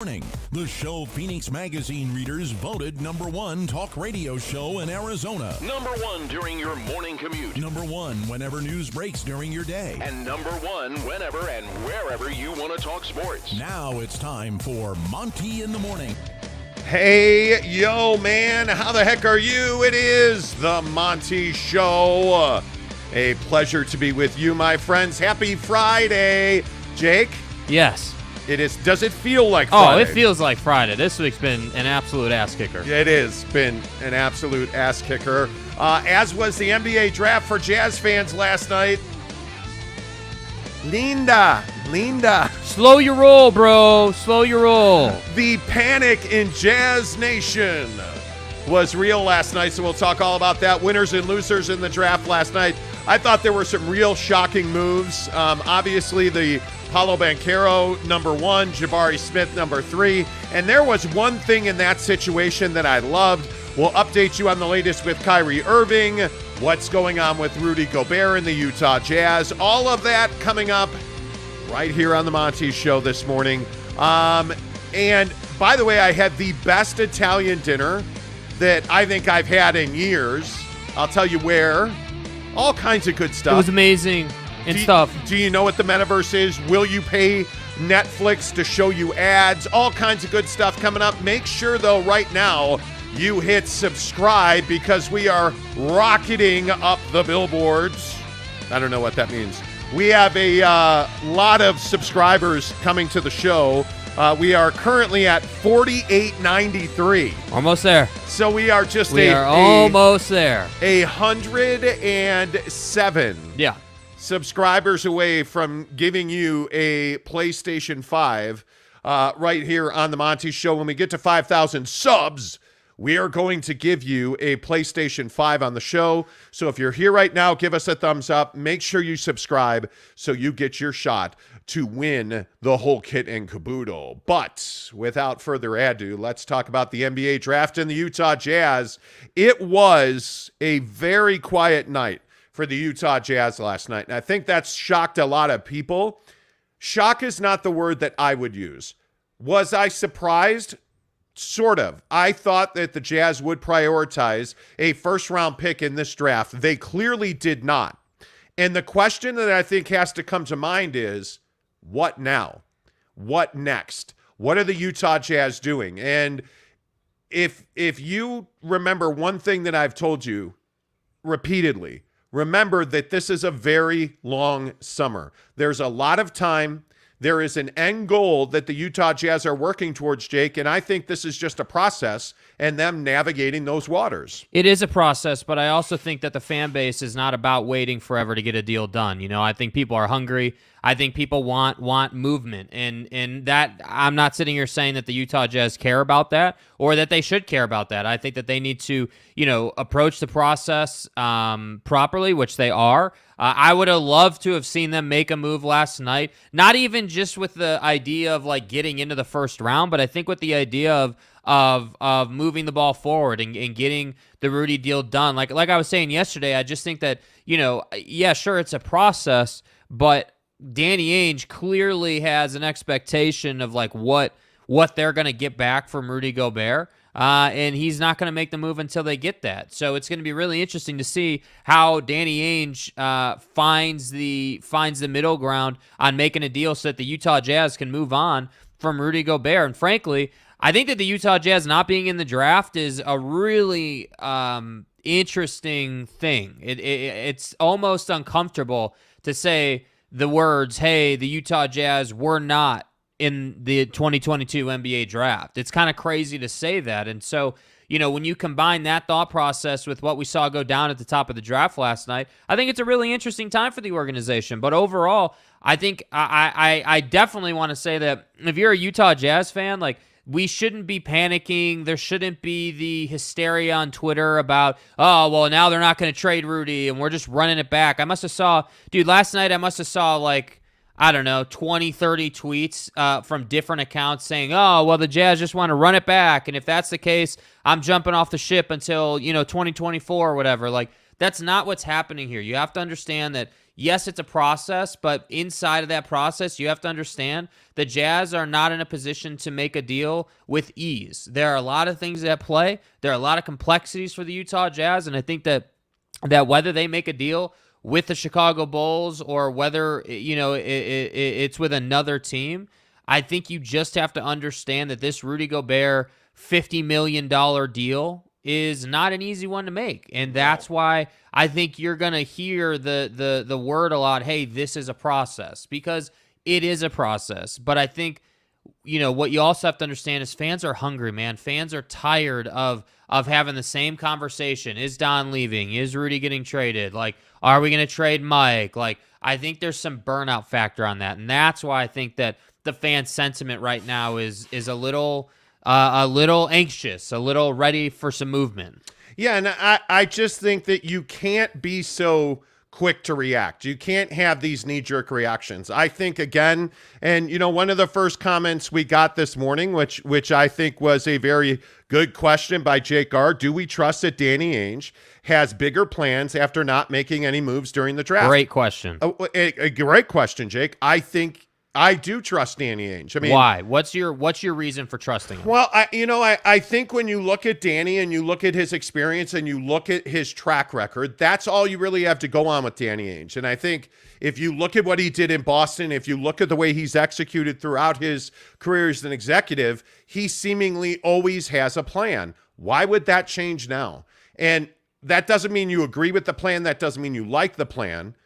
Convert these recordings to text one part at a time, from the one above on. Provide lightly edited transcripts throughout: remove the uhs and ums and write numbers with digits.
Morning, the show Phoenix Magazine readers voted number one talk radio show in Arizona. Number one during your morning commute. Number one whenever news breaks during your day. And number one whenever and wherever you want to talk sports. Now it's time for Monty in the Morning. Hey, yo, man, how the heck are you? It is the Monty Show. A pleasure to be with you, my friends. Happy Friday. Jake? Yes. It is. Does it feel like Friday? Oh, it feels like Friday. This week's been an absolute ass kicker. It has been an absolute ass kicker. As was the NBA draft for Jazz fans last night. Linda. Slow your roll, bro. Slow your roll. The panic in Jazz Nation was real last night, so we'll talk all about that. Winners and losers in the draft last night. I thought there were some real shocking moves. Obviously, the Paolo Banchero, number one, Jabari Smith, number three. And there was one thing in that situation that I loved. We'll update you on the latest with Kyrie Irving, what's going on with Rudy Gobert and the Utah Jazz. All of that coming up right here on the Monty Show this morning. And by the way, I had the best Italian dinner that I think I've had in years. I'll tell you where. All kinds of good stuff. It was amazing. Do you know what the Metaverse is? Will you pay Netflix to show you ads? All kinds of good stuff coming up. Make sure, though, right now you hit subscribe because we are rocketing up the billboards. I don't know what that means. We have a lot of subscribers coming to the show. We are currently at 4893. Almost there. So we are just almost there. 107. Yeah. Subscribers away from giving you a PlayStation 5 right here on the Monty Show. When we get to 5,000 subs, we are going to give you a PlayStation 5 on the show. So if you're here right now, give us a thumbs up. Make sure you subscribe so you get your shot to win the whole kit and caboodle. But without further ado, let's talk about the NBA draft and the Utah Jazz. It was a very quiet night for the Utah Jazz last night. And I think that's shocked a lot of people. Shock is not the word that I would use. Was I surprised? Sort of. I thought that the Jazz would prioritize a first-round pick in this draft. They clearly did not. And the question that I think has to come to mind is, what now? What next? What are the Utah Jazz doing? And if you remember one thing that I've told you repeatedly, remember that this is a very long summer. There's a lot of time. There is an end goal that the Utah Jazz are working towards, Jake, and I think this is just a process and them navigating those waters. It is a process, but I also think that the fan base is not about waiting forever to get a deal done. You know, I think people are hungry. I think people want movement, and that I'm not sitting here saying that the Utah Jazz care about that or that they should care about that. I think that they need to, approach the process properly, which they are. I would have loved to have seen them make a move last night, not even just with the idea of like getting into the first round, but I think with the idea of moving the ball forward and getting the Rudy deal done. Like I was saying yesterday, I just think that, yeah, sure, it's a process, but Danny Ainge clearly has an expectation of like what they're going to get back from Rudy Gobert. And he's not going to make the move until they get that. So it's going to be really interesting to see how Danny Ainge finds the middle ground on making a deal so that the Utah Jazz can move on from Rudy Gobert. And frankly, I think that the Utah Jazz not being in the draft is a really interesting thing. It's almost uncomfortable to say the words, hey, the Utah Jazz were not in the 2022 NBA draft. It's kind of crazy to say that. And so, when you combine that thought process with what we saw go down at the top of the draft last night, I think it's a really interesting time for the organization. But overall, I think I definitely want to say that if you're a Utah Jazz fan, like, we shouldn't be panicking. There shouldn't be the hysteria on Twitter about, oh, well, now they're not going to trade Rudy and we're just running it back. Last night I must have saw like, I don't know, 20, 30 tweets from different accounts saying, oh, well, the Jazz just want to run it back. And if that's the case, I'm jumping off the ship until, 2024 or whatever. Like, That's not what's happening here. You have to understand that, yes, it's a process, but inside of that process, you have to understand the Jazz are not in a position to make a deal with ease. There are a lot of things at play. There are a lot of complexities for the Utah Jazz, and I think that whether they make a deal with the Chicago Bulls or whether it's with another team, I think you just have to understand that this Rudy Gobert $50 million deal is not an easy one to make. And that's why I think you're going to hear the word a lot, hey, this is a process, because it is a process. But I think, what you also have to understand is fans are hungry, man. Fans are tired of having the same conversation. Is Don leaving? Is Rudy getting traded? Like, are we going to trade Mike? Like, I think there's some burnout factor on that. And that's why I think that the fan sentiment right now is a little anxious, a little ready for some movement. Yeah, and I just think that you can't be so quick to react. You can't have these knee-jerk reactions. I think, again, and, one of the first comments we got this morning, which I think was a very good question by Jake R., do we trust that Danny Ainge has bigger plans after not making any moves during the draft? Great question. A great question, Jake. I think I do trust Danny Ainge. I mean, why? What's your reason for trusting him? Well, I think when you look at Danny and you look at his experience and you look at his track record, that's all you really have to go on with Danny Ainge. And I think if you look at what he did in Boston, if you look at the way he's executed throughout his career as an executive, he seemingly always has a plan. Why would that change now? And that doesn't mean you agree with the plan. That doesn't mean you like the plan.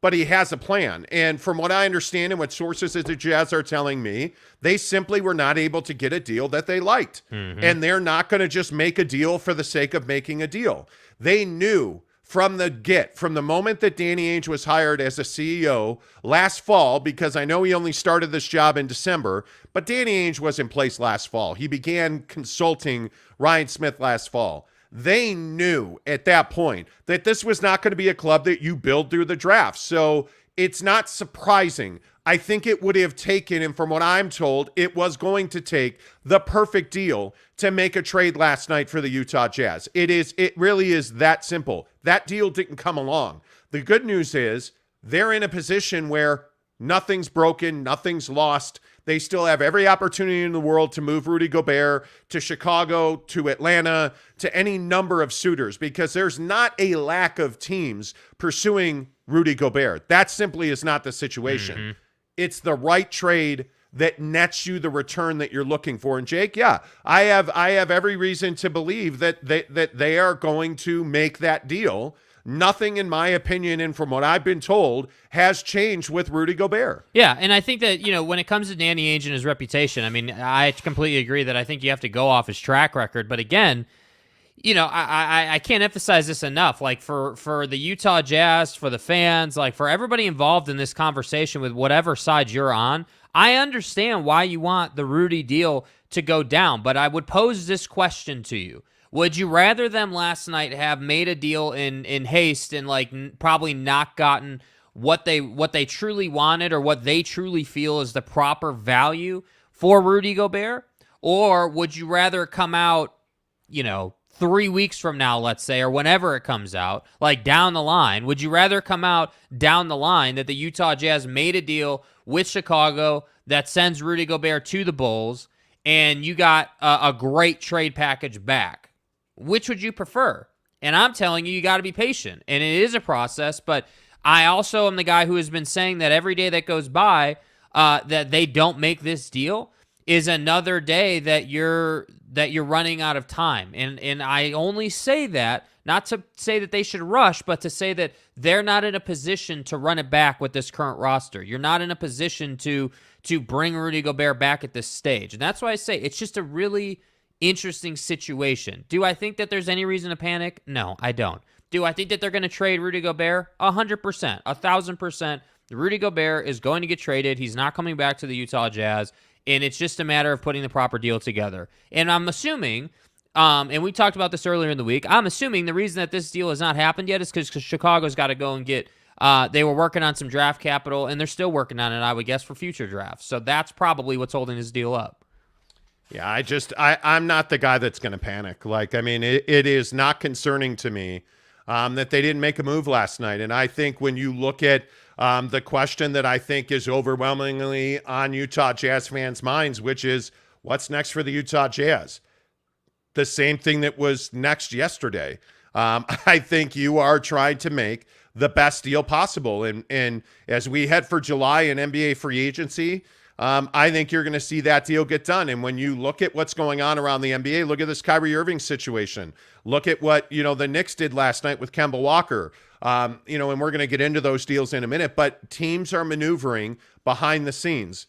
But he has a plan. And from what I understand and what sources at the Jazz are telling me, they simply were not able to get a deal that they liked. Mm-hmm. And they're not going to just make a deal for the sake of making a deal. They knew from the moment that Danny Ainge was hired as a CEO last fall, because I know he only started this job in December, but Danny Ainge was in place last fall. He began consulting Ryan Smith last fall. They knew at that point that this was not going to be a club that you build through the draft. So it's not surprising. I think it would have taken, and from what I'm told, it was going to take the perfect deal to make a trade last night for the Utah Jazz. It really is that simple. That deal didn't come along. The good news is they're in a position where nothing's broken, nothing's lost. They still have every opportunity in the world to move Rudy Gobert to Chicago, to Atlanta, to any number of suitors, because there's not a lack of teams pursuing Rudy Gobert. That simply is not the situation. Mm-hmm. It's the right trade that nets you the return that you're looking for. And Jake, yeah, I have every reason to believe that they are going to make that deal. Nothing, in my opinion, and from what I've been told, has changed with Rudy Gobert. Yeah, and I think that, when it comes to Danny Ainge and his reputation, I mean, I completely agree that I think you have to go off his track record. But again, I can't emphasize this enough. Like, for the Utah Jazz, for the fans, like for everybody involved in this conversation with whatever side you're on, I understand why you want the Rudy deal to go down. But I would pose this question to you. Would you rather them last night have made a deal in haste and probably not gotten what they truly wanted or what they truly feel is the proper value for Rudy Gobert? Or would you rather come out, 3 weeks from now, let's say, or whenever it comes out, like down the line, would you rather come out down the line that the Utah Jazz made a deal with Chicago that sends Rudy Gobert to the Bulls and you got a great trade package back? Which would you prefer? And I'm telling you, you got to be patient. And it is a process, but I also am the guy who has been saying that every day that goes by that they don't make this deal is another day that you're running out of time. And I only say that, not to say that they should rush, but to say that they're not in a position to run it back with this current roster. You're not in a position to bring Rudy Gobert back at this stage. And that's why I say it's just a really interesting situation. Do I think that there's any reason to panic? No, I don't. Do I think that they're going to trade Rudy Gobert? 100%, 1,000%. Rudy Gobert is going to get traded. He's not coming back to the Utah Jazz, and it's just a matter of putting the proper deal together. And I'm assuming, and we talked about this earlier in the week, I'm assuming the reason that this deal has not happened yet is because Chicago's got to go and get, they were working on some draft capital, and they're still working on it, I would guess, for future drafts. So that's probably what's holding this deal up. Yeah, I'm not the guy that's going to panic. Like, I mean, it is not concerning to me that they didn't make a move last night. And I think when you look at the question that I think is overwhelmingly on Utah Jazz fans' minds, which is what's next for the Utah Jazz? The same thing that was next yesterday. I think you are trying to make the best deal possible. And as we head for July and NBA free agency, I think you're going to see that deal get done. And when you look at what's going on around the NBA, look at this Kyrie Irving situation. Look at what, the Knicks did last night with Kemba Walker. And we're going to get into those deals in a minute, but teams are maneuvering behind the scenes.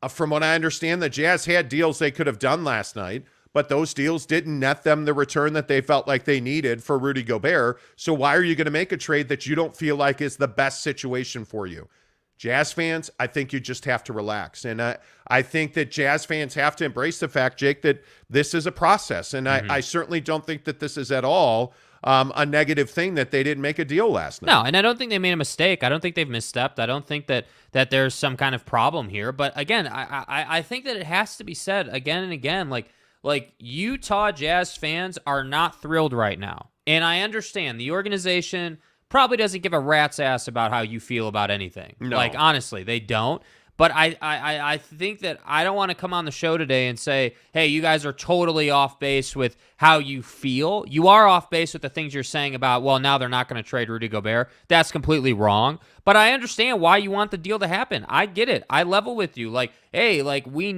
From what I understand, the Jazz had deals they could have done last night, but those deals didn't net them the return that they felt like they needed for Rudy Gobert. So why are you going to make a trade that you don't feel like is the best situation for you? Jazz fans, I think you just have to relax. And I think that Jazz fans have to embrace the fact, Jake, that this is a process. And I certainly don't think that this is at all a negative thing that they didn't make a deal last night. No, and I don't think they made a mistake. I don't think they've misstepped. I don't think that there's some kind of problem here. But again, I think that it has to be said again and again, like Utah Jazz fans are not thrilled right now. And I understand the organization probably doesn't give a rat's ass about how you feel about anything. No. Like, honestly, they don't. But I think that I don't want to come on the show today and say, hey, you guys are totally off base with how you feel. You are off base with the things you're saying about, well, now they're not going to trade Rudy Gobert. That's completely wrong. But I understand why you want the deal to happen. I get it. I level with you. Like, hey, like we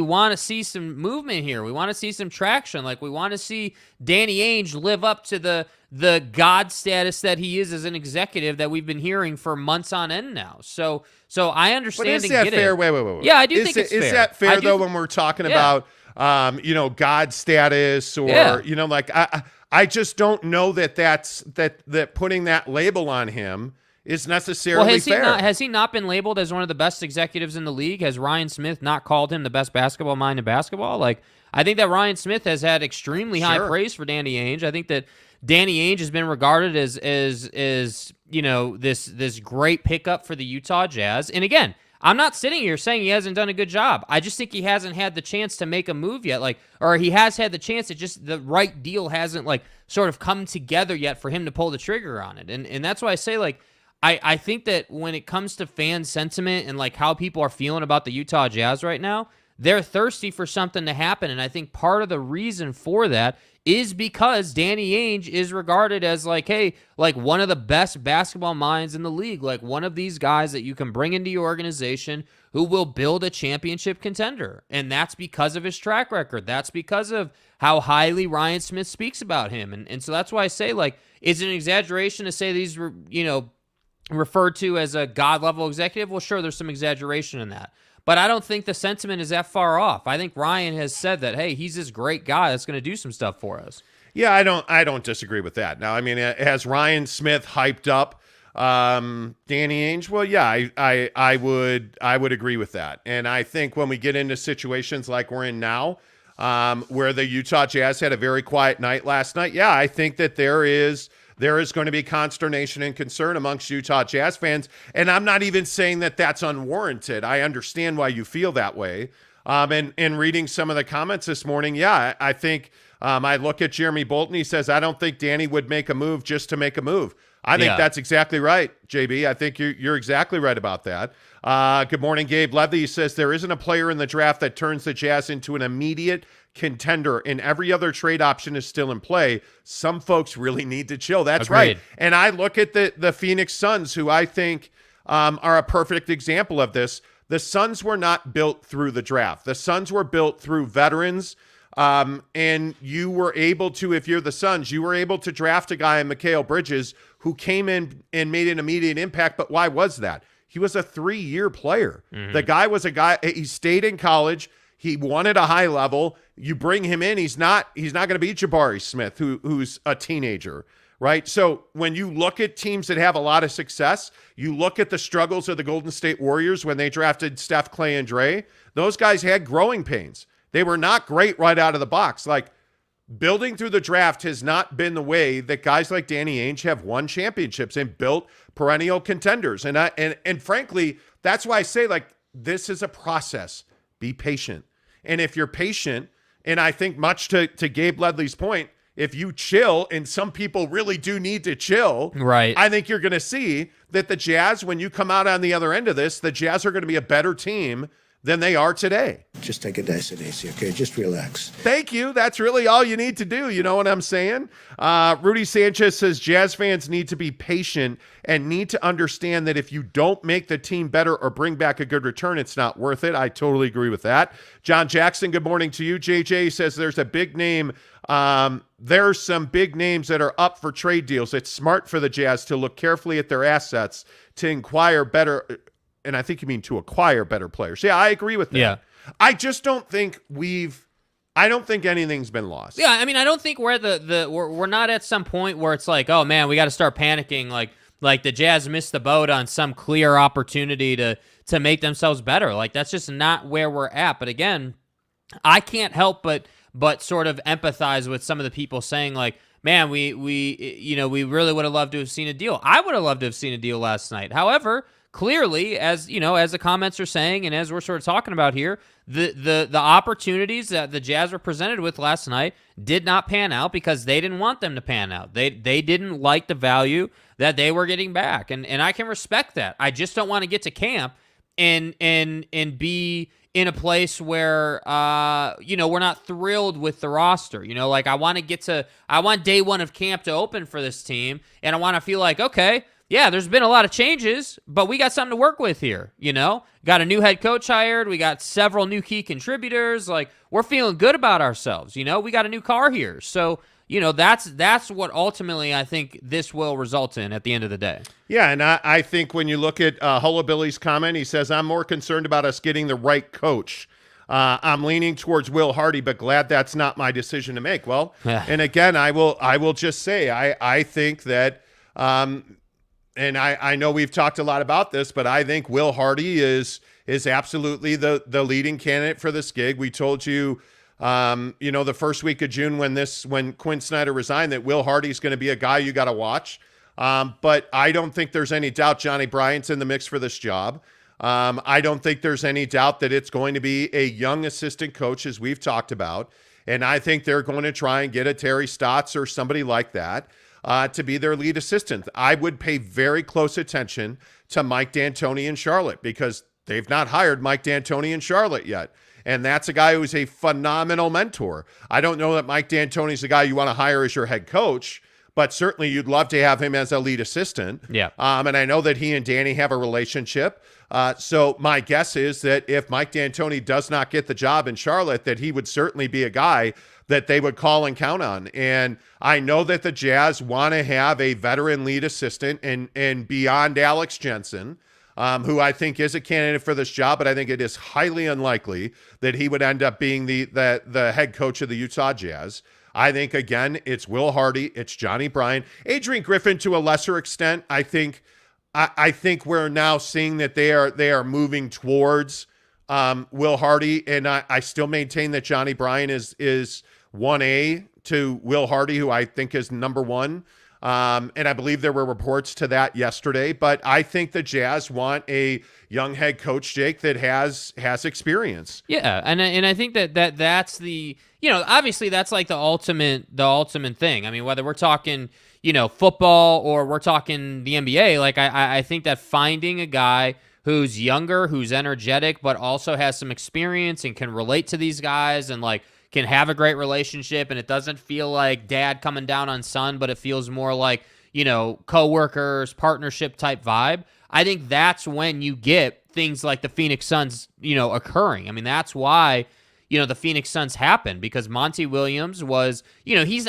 want to see some movement here. We want to see some traction. Like, we want to see Danny Ainge live up to the God status that he is as an executive that we've been hearing for months on end now. So I understand. But is and that get fair? it. Wait. Yeah, I do think it's fair. Is that fair though when we're talking about God status or like I just don't know that putting that label on him is necessarily fair. Has he not been labeled as one of the best executives in the league? Has Ryan Smith not called him the best basketball mind in basketball? Like, I think that Ryan Smith has had extremely high praise for Danny Ainge. I think that Danny Ainge has been regarded as this great pickup for the Utah Jazz. And again, I'm not sitting here saying he hasn't done a good job. I just think he hasn't had the chance to make a move yet. Or he has had the chance. It just the right deal hasn't sort of come together yet for him to pull the trigger on it. And that's why I say I think that when it comes to fan sentiment and how people are feeling about the Utah Jazz right now, they're thirsty for something to happen. And I think part of the reason for that is because Danny Ainge is regarded as one of the best basketball minds in the league, one of these guys that you can bring into your organization who will build a championship contender. And that's because of his track record. That's because of how highly Ryan Smith speaks about him. And so that's why I say, is it an exaggeration to say these were, referred to as a God-level executive? Well, sure, there's some exaggeration in that. But I don't think the sentiment is that far off. I think Ryan has said that, hey, he's this great guy that's going to do some stuff for us. Yeah, I don't disagree with that. Now, I mean, has Ryan Smith hyped up Danny Ainge? Well, yeah, I would agree with that. And I think when we get into situations like we're in now, where the Utah Jazz had a very quiet night last night, yeah, I think that there is going to be consternation and concern amongst Utah Jazz fans. And I'm not even saying that that's unwarranted. I understand why you feel that way. And reading some of the comments this morning, yeah, I think I look at Jeremy Bolton. He says, I don't think Danny would make a move just to make a move. I think that's exactly right, JB. I think you're exactly right about that. Good morning, Gabe Levy says there isn't a player in the draft that turns the Jazz into an immediate contender, and every other trade option is still in play. Some folks really need to chill. That's Agreed. right. And I look at the Phoenix Suns, who I think are a perfect example of this. The Suns were not built through the draft. The Suns were built through veterans. And you were able to, if you're the Suns, you were able to draft a guy in Mikal Bridges who came in and made an immediate impact. But why was that? He was a 3-year player. Mm-hmm. The guy was a guy, he stayed in college. He won at a high level. You bring him in, he's not going to be Jabari Smith, who's a teenager, right? So when you look at teams that have a lot of success, you look at the struggles of the Golden State Warriors when they drafted Steph, Clay, and Dre. Those guys had growing pains. They were not great right out of the box. Building through the draft has not been the way that guys like Danny Ainge have won championships and built perennial contenders. And frankly, that's why I say this is a process. Be patient. And if you're patient, and I think much to Gabe Ledley's point, if you chill, and some people really do need to chill, right? I think you're going to see that the Jazz, when you come out on the other end of this, the Jazz are going to be a better team than they are today. Just take it nice and easy, okay? Just relax. Thank you. That's really all you need to do. You know what I'm saying? Rudy Sanchez says Jazz fans need to be patient and need to understand that if you don't make the team better or bring back a good return, it's not worth it. I totally agree with that. John Jackson, good morning to you. JJ says there's a big name. There's some big names that are up for trade deals. It's smart for the Jazz to look carefully at their assets to inquire better. And I think you mean to acquire better players. Yeah, I agree with that. Yeah. I just don't think I don't think anything's been lost. Yeah, I mean, I don't think we're at we're not at some point where it's like, oh man, we got to start panicking, like the Jazz missed the boat on some clear opportunity to make themselves better. Like that's just not where we're at. But again, I can't help but sort of empathize with some of the people saying like, man, we really would have loved to have seen a deal. I would have loved to have seen a deal last night. However, clearly, as you know, as the comments are saying, and as we're sort of talking about here, the opportunities that the Jazz were presented with last night did not pan out because they didn't want them to pan out. They didn't like the value that they were getting back, and I can respect that. I just don't want to get to camp and be in a place where we're not thrilled with the roster. Like I want day one of camp to open for this team, and I want to feel like, okay, yeah, there's been a lot of changes, but we got something to work with here, Got a new head coach hired. We got several new key contributors. Like, we're feeling good about ourselves, We got a new car here. So, that's what ultimately I think this will result in at the end of the day. Yeah, and I think when you look at Hullabilly's comment, he says, I'm more concerned about us getting the right coach. I'm leaning towards Will Hardy, but glad that's not my decision to make. Well, and again, I will just say, I think that and I know we've talked a lot about this, but I think Will Hardy is absolutely the leading candidate for this gig. We told you, the first week of June when Quinn Snyder resigned, that Will Hardy's going to be a guy you got to watch. But I don't think there's any doubt Johnny Bryant's in the mix for this job. I don't think there's any doubt that it's going to be a young assistant coach, as we've talked about. And I think they're going to try and get a Terry Stotz or somebody like that to be their lead assistant. I would pay very close attention to Mike D'Antoni in Charlotte because they've not hired Mike D'Antoni in Charlotte yet. And that's a guy who's a phenomenal mentor. I don't know that Mike D'Antoni's the guy you want to hire as your head coach, but certainly you'd love to have him as a lead assistant. Yeah. And I know that he and Danny have a relationship. So my guess is that if Mike D'Antoni does not get the job in Charlotte, that he would certainly be a guy that they would call and count on. And I know that the Jazz want to have a veteran lead assistant and beyond Alex Jensen, who I think is a candidate for this job, but I think it is highly unlikely that he would end up being the head coach of the Utah Jazz. I think, again, it's Will Hardy, it's Johnny Bryant. Adrian Griffin, to a lesser extent, I think we're now seeing that they are moving towards Will Hardy, and I still maintain that Johnny Bryant is 1A to Will Hardy, who I think is number one. And I believe there were reports to that yesterday, but I think the Jazz want a young head coach, Jake, that has experience. Yeah, and I think that's the, obviously that's like the ultimate thing. I mean, whether we're talking, football or we're talking the NBA, like I think that finding a guy who's younger, who's energetic, but also has some experience and can relate to these guys and like can have a great relationship, and it doesn't feel like dad coming down on son, but it feels more like, co-workers, partnership type vibe. I think that's when you get things like the Phoenix Suns, occurring. I mean, that's why, the Phoenix Suns happened, because Monty Williams was,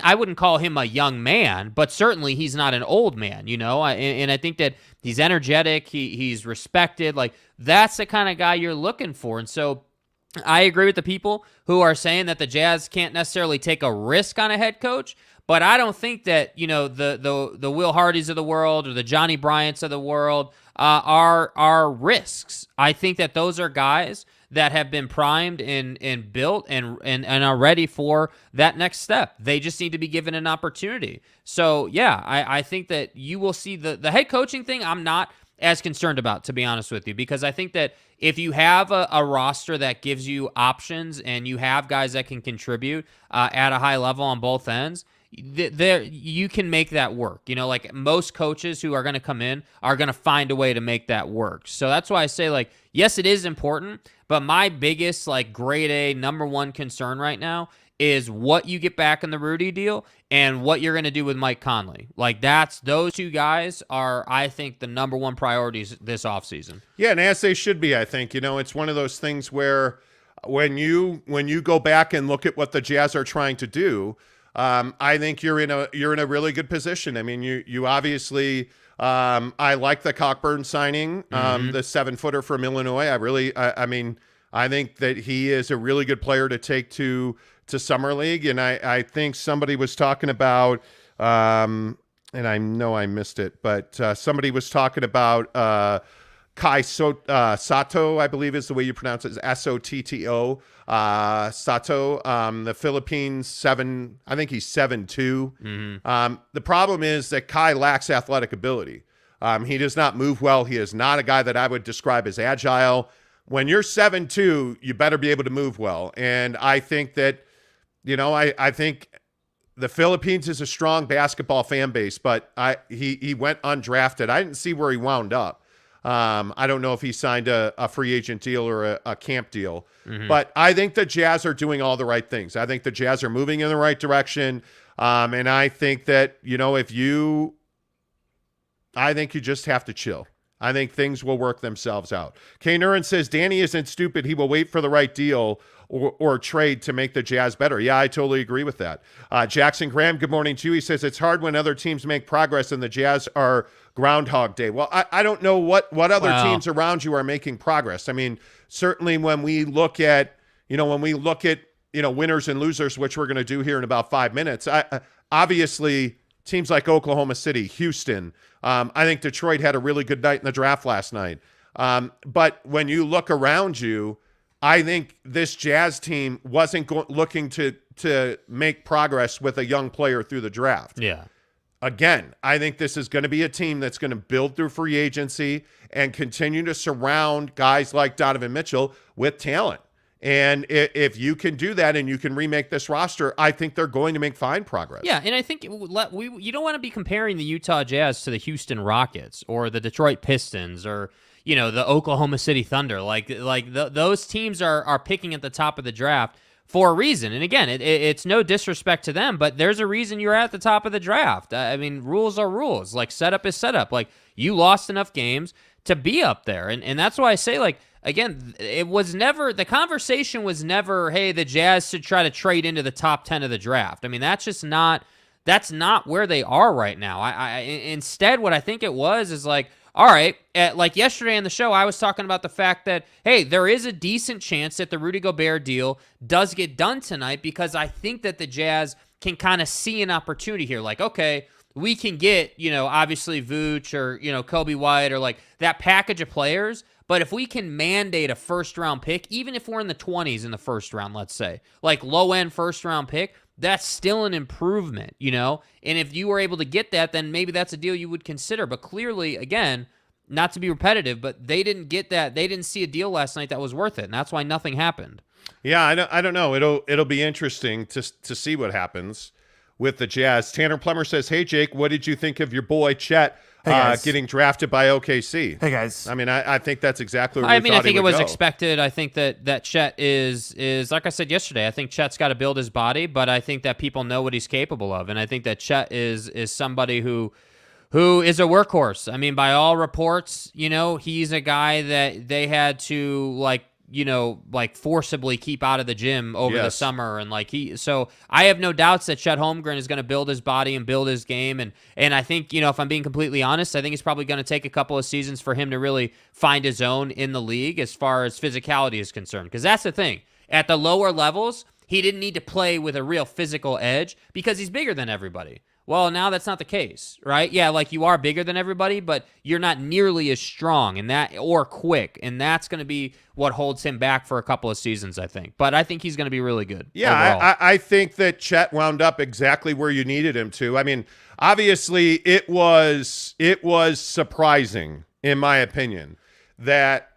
I wouldn't call him a young man, but certainly he's not an old man, and I think that he's energetic, he's respected. Like, that's the kind of guy you're looking for. And so I agree with the people who are saying that the Jazz can't necessarily take a risk on a head coach, but I don't think that, the Will Hardys of the world or the Johnny Bryants of the world are risks. I think that those are guys that have been primed and built and are ready for that next step. They just need to be given an opportunity. So, yeah, I think that you will see the head coaching thing I'm not as concerned about, to be honest with you, because I think that if you have a roster that gives you options and you have guys that can contribute at a high level on both ends, there you can make that work. You know, like most coaches who are going to come in are going to find a way to make that work. So that's why I say, like, yes, it is important, but my biggest, like, grade A #1 concern right now is what you get back in the Rudy deal and what you're going to do with Mike Conley. Like, those two guys are, I think, the #1 priorities this offseason. Yeah, and as they should be, I think. You know, it's one of those things where when you go back and look at what the Jazz are trying to do, I think you're in a really good position. I mean, you obviously I like the Cockburn signing, the 7-footer from Illinois. I think that he is a really good player to take to Summer League, and I think somebody was talking about, and I know I missed it, but somebody was talking about Kai Sato, I believe is the way you pronounce it, Sotto, Sato, the Philippines, I think he's 7'2". The problem is that Kai lacks athletic ability. He does not move well. He is not a guy that I would describe as agile. When you're 7'2", you better be able to move well, and I think that, I think the Philippines is a strong basketball fan base, but he went undrafted. I didn't see where he wound up. I don't know if he signed a free agent deal or a camp deal, but I think the Jazz are doing all the right things. I think the Jazz are moving in the right direction, and I think that, I think you just have to chill. I think things will work themselves out. K. Nurin says, Danny isn't stupid. He will wait for the right deal or trade to make the Jazz better. Yeah, I totally agree with that. Jackson Graham, good morning to you. He says, it's hard when other teams make progress and the Jazz are Groundhog Day. Well, I don't know what other teams around you are making progress. I mean, certainly when we look at, winners and losers, which we're going to do here in about 5 minutes, obviously teams like Oklahoma City, Houston, I think Detroit had a really good night in the draft last night. But when you look around you, I think this Jazz team wasn't looking to make progress with a young player through the draft. Yeah. Again, I think this is going to be a team that's going to build through free agency and continue to surround guys like Donovan Mitchell with talent. And if you can do that and you can remake this roster, I think they're going to make fine progress. Yeah, and I think you don't want to be comparing the Utah Jazz to the Houston Rockets or the Detroit Pistons or the Oklahoma City Thunder. Those teams are picking at the top of the draft for a reason. And again, it's no disrespect to them, but there's a reason you're at the top of the draft. I mean, rules are rules. Like, setup is setup. Like, you lost enough games to be up there. And that's why I say, like, again, the conversation was never, hey, the Jazz should try to trade into the top 10 of the draft. I mean, that's not where they are right now. Instead, what I think it was is like, all right, like yesterday on the show, I was talking about the fact that, hey, there is a decent chance that the Rudy Gobert deal does get done tonight because I think that the Jazz can kind of see an opportunity here. Like, okay, we can get, obviously Vooch or, Kobe White or like that package of players. But if we can mandate a first-round pick, even if we're in the 20s in the first round, let's say, like low-end first-round pick, that's still an improvement, And if you were able to get that, then maybe that's a deal you would consider. But clearly, again, not to be repetitive, but they didn't get that. They didn't see a deal last night that was worth it, and that's why nothing happened. Yeah, I don't know. It'll be interesting to see what happens with the Jazz. Tanner Plummer says, hey, Jake, what did you think of your boy Chet getting drafted by OKC? Hey, guys. I mean, I think that's exactly where I think it was expected. I think that Chet is like I said yesterday, I think Chet's got to build his body, but I think that people know what he's capable of. And I think that Chet is somebody who is a workhorse. I mean, by all reports, he's a guy that they had to forcibly keep out of the gym over the summer. And so I have no doubts that Chet Holmgren is going to build his body and build his game. And I think, if I'm being completely honest, I think it's probably going to take a couple of seasons for him to really find his own in the league as far as physicality is concerned. Because that's the thing. At the lower levels, he didn't need to play with a real physical edge because he's bigger than everybody. Well, now that's not the case, right? Yeah, like you are bigger than everybody, but you're not nearly as strong or quick, and that's going to be what holds him back for a couple of seasons, I think. But I think he's going to be really good. Yeah, I think that Chet wound up exactly where you needed him to. I mean, obviously, it was surprising, in my opinion, that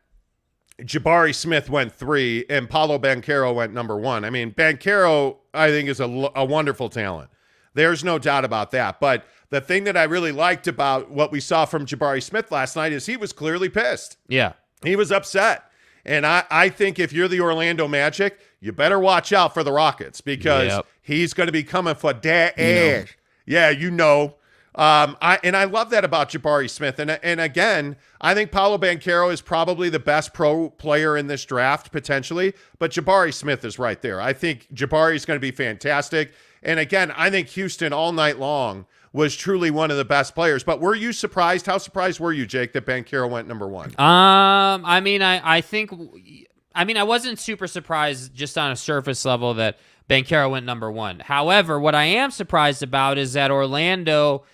Jabari Smith went 3 and Paolo Banchero went number 1. I mean, Banchero, I think, is a wonderful talent. There's no doubt about that. But the thing that I really liked about what we saw from Jabari Smith last night is he was clearly pissed. Yeah. He was upset. And I think if you're the Orlando Magic, you better watch out for the Rockets because he's going to be coming for that ass. Yeah, you know. I love that about Jabari Smith. And again, I think Paolo Banchero is probably the best pro player in this draft, potentially. But Jabari Smith is right there. I think Jabari is going to be fantastic. And again, I think Houston all night long was truly one of the best players. But were you surprised? How surprised were you, Jake, that Banchero went number one? I mean, I think I wasn't super surprised just on a surface level that Banchero went number one. However, what I am surprised about is that Orlando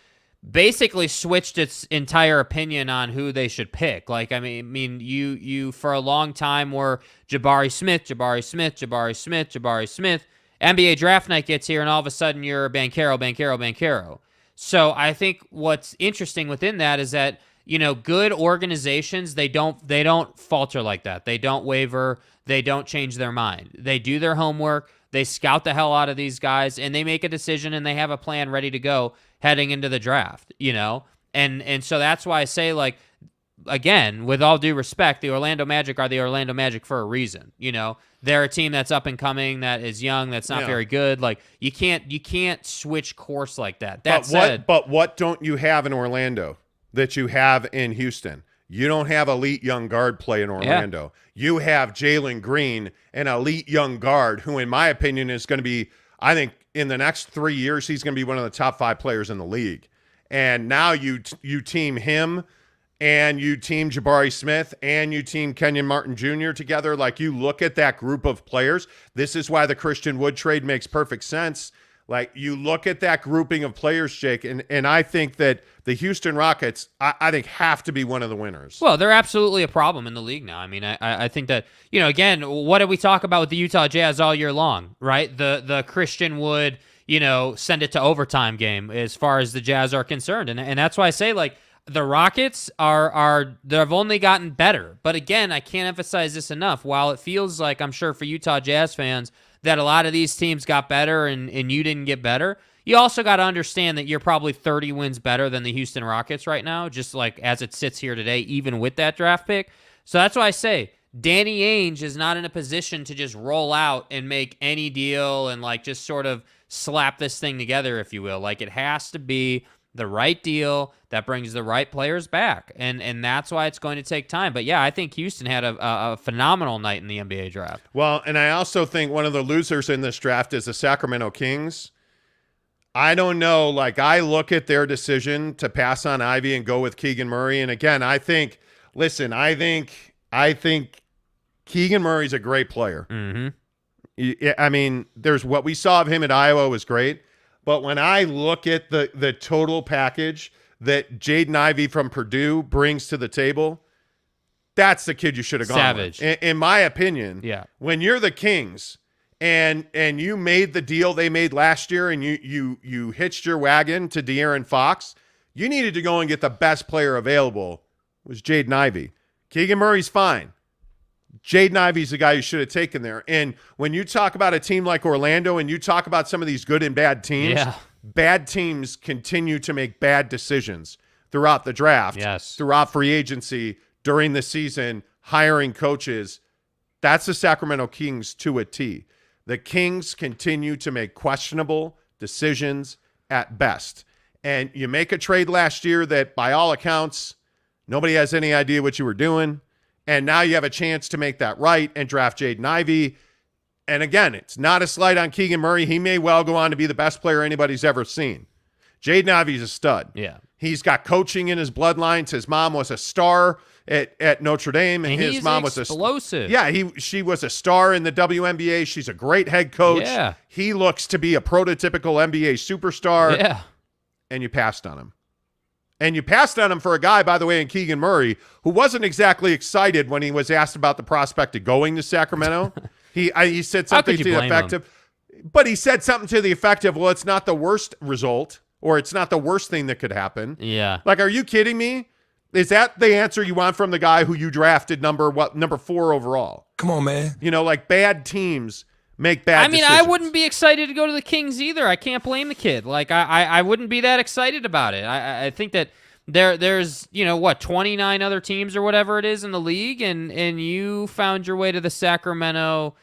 basically switched its entire opinion on who they should pick. Like, I mean, you for a long time were Jabari Smith. NBA draft night gets here, and all of a sudden you're Banchero. So I think what's interesting within that is that, you know, good organizations, they don't falter like that. They don't waver. They don't change their mind. They do their homework. They scout the hell out of these guys, and they make a decision, and they have a plan ready to go heading into the draft, you know? And so that's why I say, like, again, with all due respect, the Orlando Magic are the Orlando Magic for a reason, you know? They're a team that's up and coming, that is young, that's not very good. Like, you can't switch course like that. But what don't you have in Orlando that you have in Houston? You don't have elite young guard play in Orlando. Yeah. You have Jalen Green, an elite young guard, who, in my opinion, is going to be, I think, in the next 3 years, he's going to be one of the top 5 players in the league. And now you team him, and you team Jabari Smith, and you team Kenyon Martin Jr. together. Like, you look at that group of players. This is why the Christian Wood trade makes perfect sense. Like, you look at that grouping of players, Jake, and I think that the Houston Rockets, I think, have to be one of the winners. Well, they're absolutely a problem in the league now. I mean, I think that, you know, again, what did we talk about with the Utah Jazz all year long, right? The Christian Wood, you know, send it to overtime game as far as the Jazz are concerned. And that's why I say, like, the Rockets they've only gotten better. But again, I can't emphasize this enough. While it feels like, I'm sure for Utah Jazz fans, that a lot of these teams got better and you didn't get better, you also got to understand that you're probably 30 wins better than the Houston Rockets right now, just like as it sits here today, even with that draft pick. So that's why I say Danny Ainge is not in a position to just roll out and make any deal and like just sort of slap this thing together, if you will. Like, it has to be the right deal that brings the right players back. And that's why it's going to take time. But yeah, I think Houston had a phenomenal night in the NBA draft. Well, and I also think one of the losers in this draft is the Sacramento Kings. I don't know. Like, I look at their decision to pass on Ivy and go with Keegan Murray. And again, I think Keegan Murray's a great player. Mm-hmm. I mean, there's what we saw of him at Iowa was great. But when I look at the total package that Jaden Ivey from Purdue brings to the table, that's the kid you should have gone Savage. with. In my opinion, yeah. When you're the Kings and you made the deal they made last year and you hitched your wagon to De'Aaron Fox, you needed to go and get the best player available, was Jaden Ivey. Keegan Murray's fine. Jaden Ivey's the guy you should have taken there. And when you talk about a team like Orlando and you talk about some of these good and bad teams, bad teams continue to make bad decisions throughout the draft, throughout free agency, during the season, hiring coaches. That's the Sacramento Kings to a T. The Kings continue to make questionable decisions at best. And you make a trade last year that, by all accounts, nobody has any idea what you were doing. And now you have a chance to make that right and draft Jaden Ivey. And again, it's not a slight on Keegan Murray. He may well go on to be the best player anybody's ever seen. Jaden Ivey's a stud. Yeah. He's got coaching in his bloodlines. His mom was a star at Notre Dame, and his mom was explosive. She was a star in the WNBA. She's a great head coach. Yeah. He looks to be a prototypical NBA superstar. Yeah. And you passed on him. And you passed on him for a guy, by the way, in Keegan Murray, who wasn't exactly excited when he was asked about the prospect of going to Sacramento. He said something to the effect of, but he said something to the effect of, well, it's not the worst result, or it's not the worst thing that could happen. Yeah. Like, are you kidding me? Is that the answer you want from the guy who you drafted number 4 overall? Come on, man. You know, like, bad teams make bad decisions. I wouldn't be excited to go to the Kings either. I can't blame the kid. Like, I wouldn't be that excited about it. I think that there's 29 other teams or whatever it is in the league, and you found your way to the Sacramento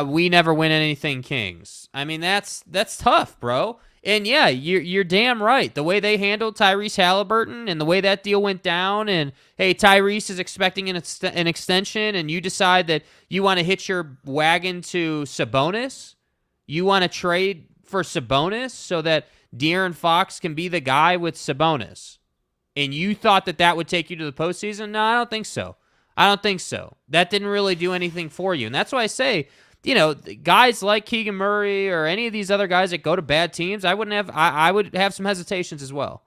we never win anything Kings. I mean, that's tough, bro. And yeah, you're damn right. The way they handled Tyrese Halliburton and the way that deal went down, and hey, Tyrese is expecting an extension, and you decide that you want to hitch your wagon to Sabonis. You want to trade for Sabonis so that De'Aaron Fox can be the guy with Sabonis. And you thought that would take you to the postseason? No, I don't think so. That didn't really do anything for you. And that's why I say, guys like Keegan Murray or any of these other guys that go to bad teams, I would have some hesitations as well.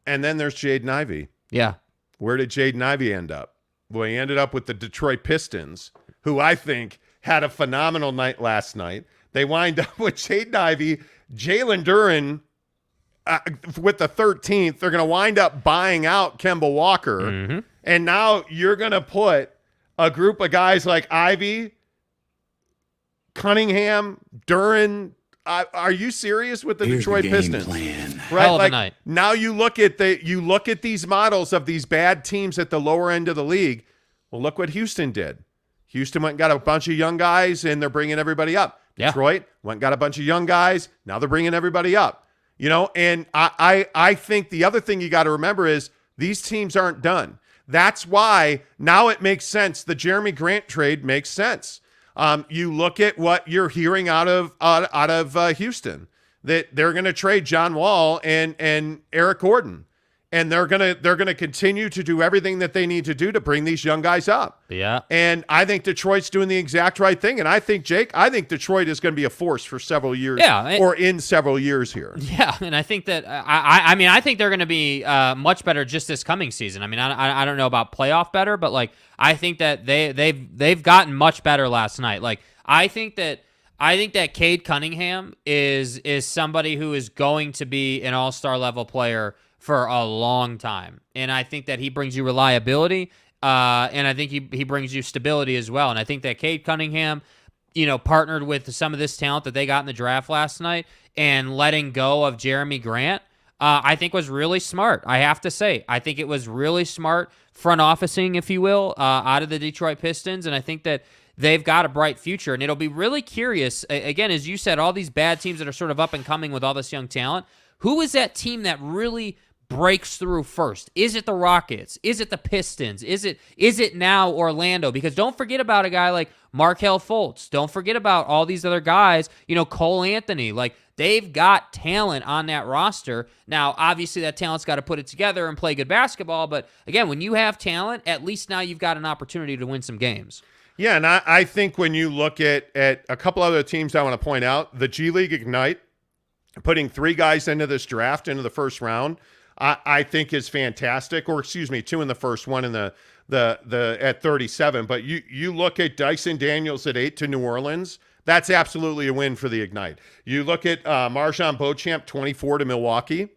And then there's Jaden Ivey. Yeah. Where did Jaden Ivey end up? Well, he ended up with the Detroit Pistons, who I think had a phenomenal night last night. They wind up with Jaden Ivey, Jalen Duren with the 13th. They're going to wind up buying out Kemba Walker. Mm-hmm. And now you're going to put a group of guys like Ivey, Cunningham, Duren. Are you serious with the Detroit Pistons? Plan. Right, hell of a night. Now you look at these models of these bad teams at the lower end of the league. Well, look what Houston did. Houston went and got a bunch of young guys, and they're bringing everybody up. Yeah. Detroit went and got a bunch of young guys. Now they're bringing everybody up. And I think the other thing you got to remember is these teams aren't done. That's why now it makes sense. The Jeremy Grant trade makes sense. You look at what you're hearing out of Houston, that they're going to trade John Wall and Eric Gordon, and they're gonna continue to do everything that they need to do to bring these young guys up. Yeah. And I think Detroit's doing the exact right thing. And I think Detroit is going to be a force for several years. Yeah, or in several years here. Yeah, and I think that I think they're going to be much better just this coming season. I mean, I don't know about playoff better, but like I think that they've gotten much better last night. Like I think that Cade Cunningham is somebody who is going to be an all-star level player for a long time. And I think that he brings you reliability, and I think he brings you stability as well. And I think that Cade Cunningham, partnered with some of this talent that they got in the draft last night and letting go of Jeremy Grant, I think was really smart. I have to say, I think it was really smart front officing, if you will, out of the Detroit Pistons. And I think that they've got a bright future. And it'll be really curious, again, as you said, all these bad teams that are sort of up and coming with all this young talent, who is that team that really breaks through first? Is it the Rockets? Is it the Pistons? Is it now Orlando? Because don't forget about a guy like Markelle Fultz. Don't forget about all these other guys, Cole Anthony. Like, they've got talent on that roster. Now, obviously, that talent's got to put it together and play good basketball. But again, when you have talent, at least now you've got an opportunity to win some games. Yeah, and I think when you look at a couple other teams I want to point out, the GLeague Ignite, putting 3 guys into this draft, into the first round, I think is fantastic. Or excuse me, 2 in the first, 1 in the at 37. But you look at Dyson Daniels at 8 to New Orleans. That's absolutely a win for the Ignite. You look at Marjon Beauchamp 24 to Milwaukee.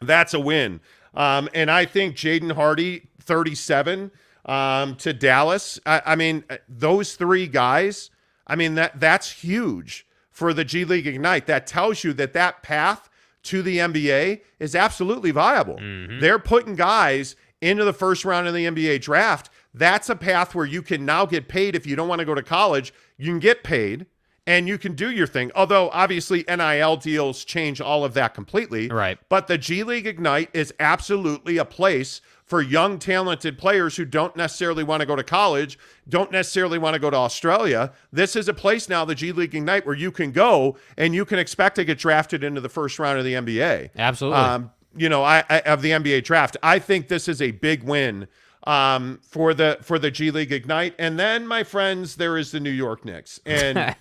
That's a win. And I think Jaden Hardy 37 to Dallas. I mean, those 3 guys. I mean that's huge for the GLeague Ignite. That tells you that path to the NBA is absolutely viable. Mm-hmm. They're putting guys into the first round of the NBA draft. That's a path where you can now get paid. If you don't want to go to college, you can get paid and you can do your thing. Although obviously NIL deals change all of that completely. Right. But the GLeague Ignite is absolutely a place for young, talented players who don't necessarily want to go to college, don't necessarily want to go to Australia. This is a place now, the GLeague Ignite, where you can go and you can expect to get drafted into the first round of the NBA. Absolutely. Of the NBA draft. I think this is a big win for the GLeague Ignite. And then, my friends, there is the New York Knicks. And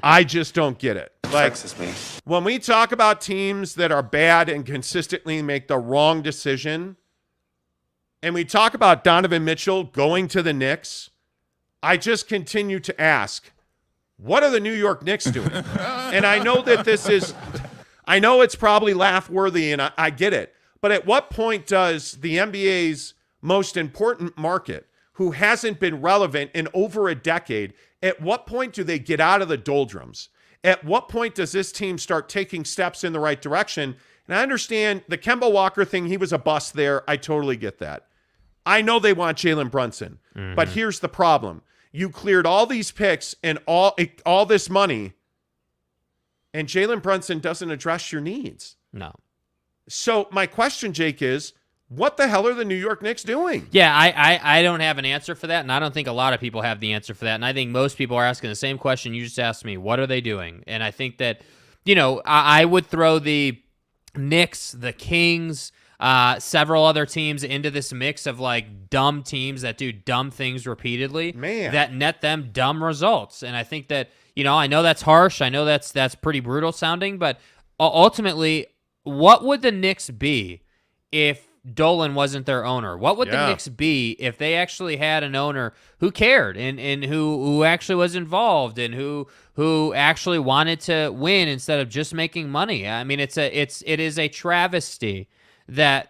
I just don't get it. Like, when we talk about teams that are bad and consistently make the wrong decision, and we talk about Donovan Mitchell going to the Knicks, I just continue to ask, what are the New York Knicks doing? And I know that it's probably laugh-worthy, and I get it. But at what point does the NBA's most important market, who hasn't been relevant in over a decade, At what point do they get out of the doldrums? At what point does this team start taking steps in the right direction? And I understand the Kemba Walker thing, he was a bust there. I totally get that. I know they want Jalen Brunson, but here's the problem. You cleared all these picks and all this money, and Jalen Brunson doesn't address your needs. No. So my question, Jake, is what the hell are the New York Knicks doing? Yeah, I don't have an answer for that, and I don't think a lot of people have the answer for that. And I think most people are asking the same question you just asked me. What are they doing? And I think that, I would throw the Knicks, the Kings, several other teams into this mix of like dumb teams that do dumb things repeatedly that net them dumb results. And I think that, I know that's harsh. I know that's pretty brutal sounding, but ultimately, what would the Knicks be if Dolan wasn't their owner? What would the Knicks be if they actually had an owner who cared and who actually was involved and who actually wanted to win instead of just making money? I mean, it is a travesty that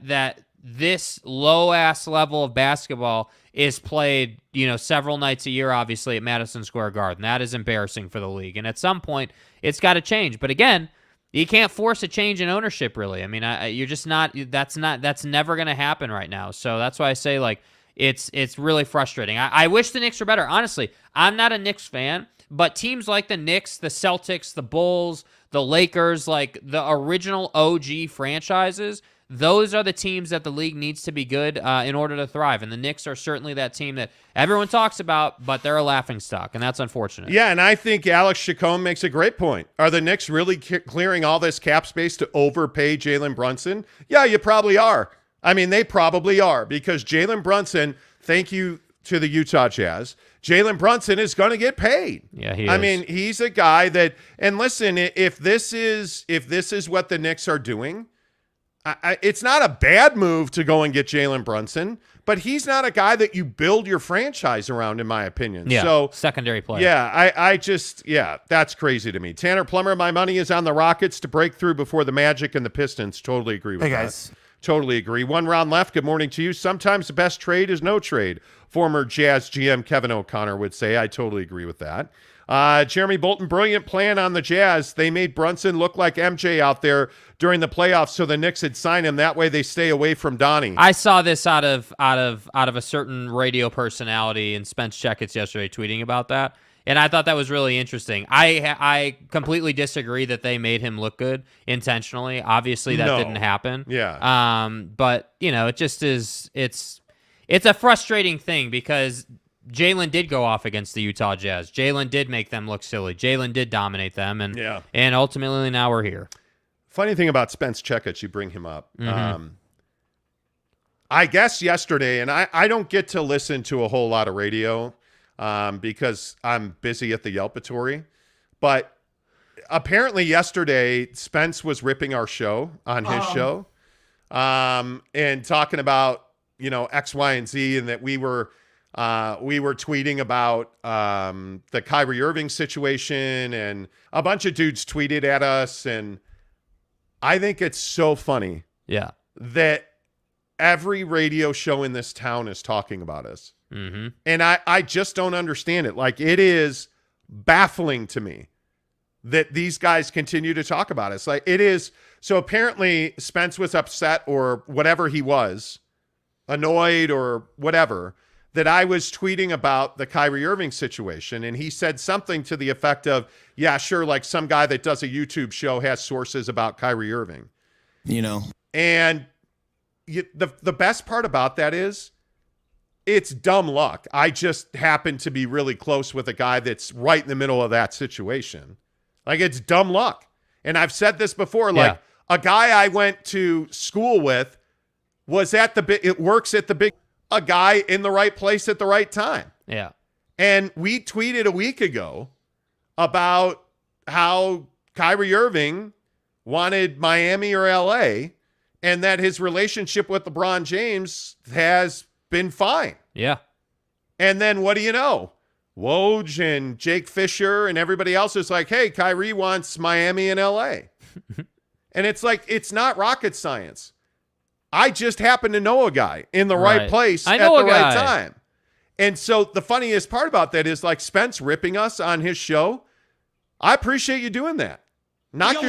this low ass level of basketball is played, several nights a year, obviously at Madison Square Garden. That is embarrassing for the league, and at some point, it's got to change. But again, you can't force a change in ownership, really. I mean, you're just not. That's never going to happen right now. So that's why I say like it's really frustrating. I wish the Knicks were better. Honestly, I'm not a Knicks fan, but teams like the Knicks, the Celtics, the Bulls, the Lakers, like the original OG franchises, those are the teams that the league needs to be good in order to thrive. And the Knicks are certainly that team that everyone talks about, but they're a laughingstock, and that's unfortunate. Yeah, and I think Alex Chacon makes a great point. Are the Knicks really clearing all this cap space to overpay Jalen Brunson? Yeah, you probably are. I mean, they probably are, because Jalen Brunson, thank you to the Utah Jazz, Jalen Brunson is going to get paid. Yeah, he is. I mean, he's a guy that, and listen, if this is what the Knicks are doing, it's not a bad move to go and get Jalen Brunson, but he's not a guy that you build your franchise around, in my opinion. Yeah, so secondary player. Yeah, that's crazy to me. Tanner Plummer, my money is on the Rockets to break through before the Magic and the Pistons. Totally agree with that. Hey, guys. Totally agree. One round left. Good morning to you. Sometimes the best trade is no trade. Former Jazz GM Kevin O'Connor would say. I totally agree with that. Jeremy Bolton, brilliant plan on the Jazz. They made Brunson look like MJ out there during the playoffs, so the Knicks had signed him. That way they stay away from Donnie. I saw this out of a certain radio personality in Spence Checkets yesterday tweeting about that, and I thought that was really interesting. I completely disagree that they made him look good intentionally. Obviously, that didn't happen. Yeah. But it just is. It's a frustrating thing because Jalen did go off against the Utah Jazz. Jalen did make them look silly. Jalen did dominate them, and ultimately now we're here. Funny thing about Spence Checkets, you bring him up. Mm-hmm. I guess yesterday, and I don't get to listen to a whole lot of radio because I'm busy at the Yelpatory, but apparently yesterday Spence was ripping our show on his show and talking about X, Y, and Z, and that we were tweeting about the Kyrie Irving situation, and a bunch of dudes tweeted at us, and I think it's so funny that every radio show in this town is talking about us. Mm-hmm. And I just don't understand it. Like, it is baffling to me that these guys continue to talk about us. Like, it is. So apparently Spence was upset, or whatever he was, annoyed or whatever, that I was tweeting about the Kyrie Irving situation. And he said something to the effect of, yeah, sure, like some guy that does a YouTube show has sources about Kyrie Irving. And the best part about that is it's dumb luck. I just happen to be really close with a guy that's right in the middle of that situation. Like, it's dumb luck. And I've said this before, like a guy I went to school with was works at the big, a guy in the right place at the right time. Yeah. And we tweeted a week ago about how Kyrie Irving wanted Miami or LA, and that his relationship with LeBron James has been fine. Yeah. And then what do you know? Woj and Jake Fisher and everybody else is like, hey, Kyrie wants Miami and LA. And it's like, it's not rocket science. I just happen to know a guy in the right place at the right time. And so the funniest part about that is like Spence ripping us on his show. I appreciate you doing that. Knock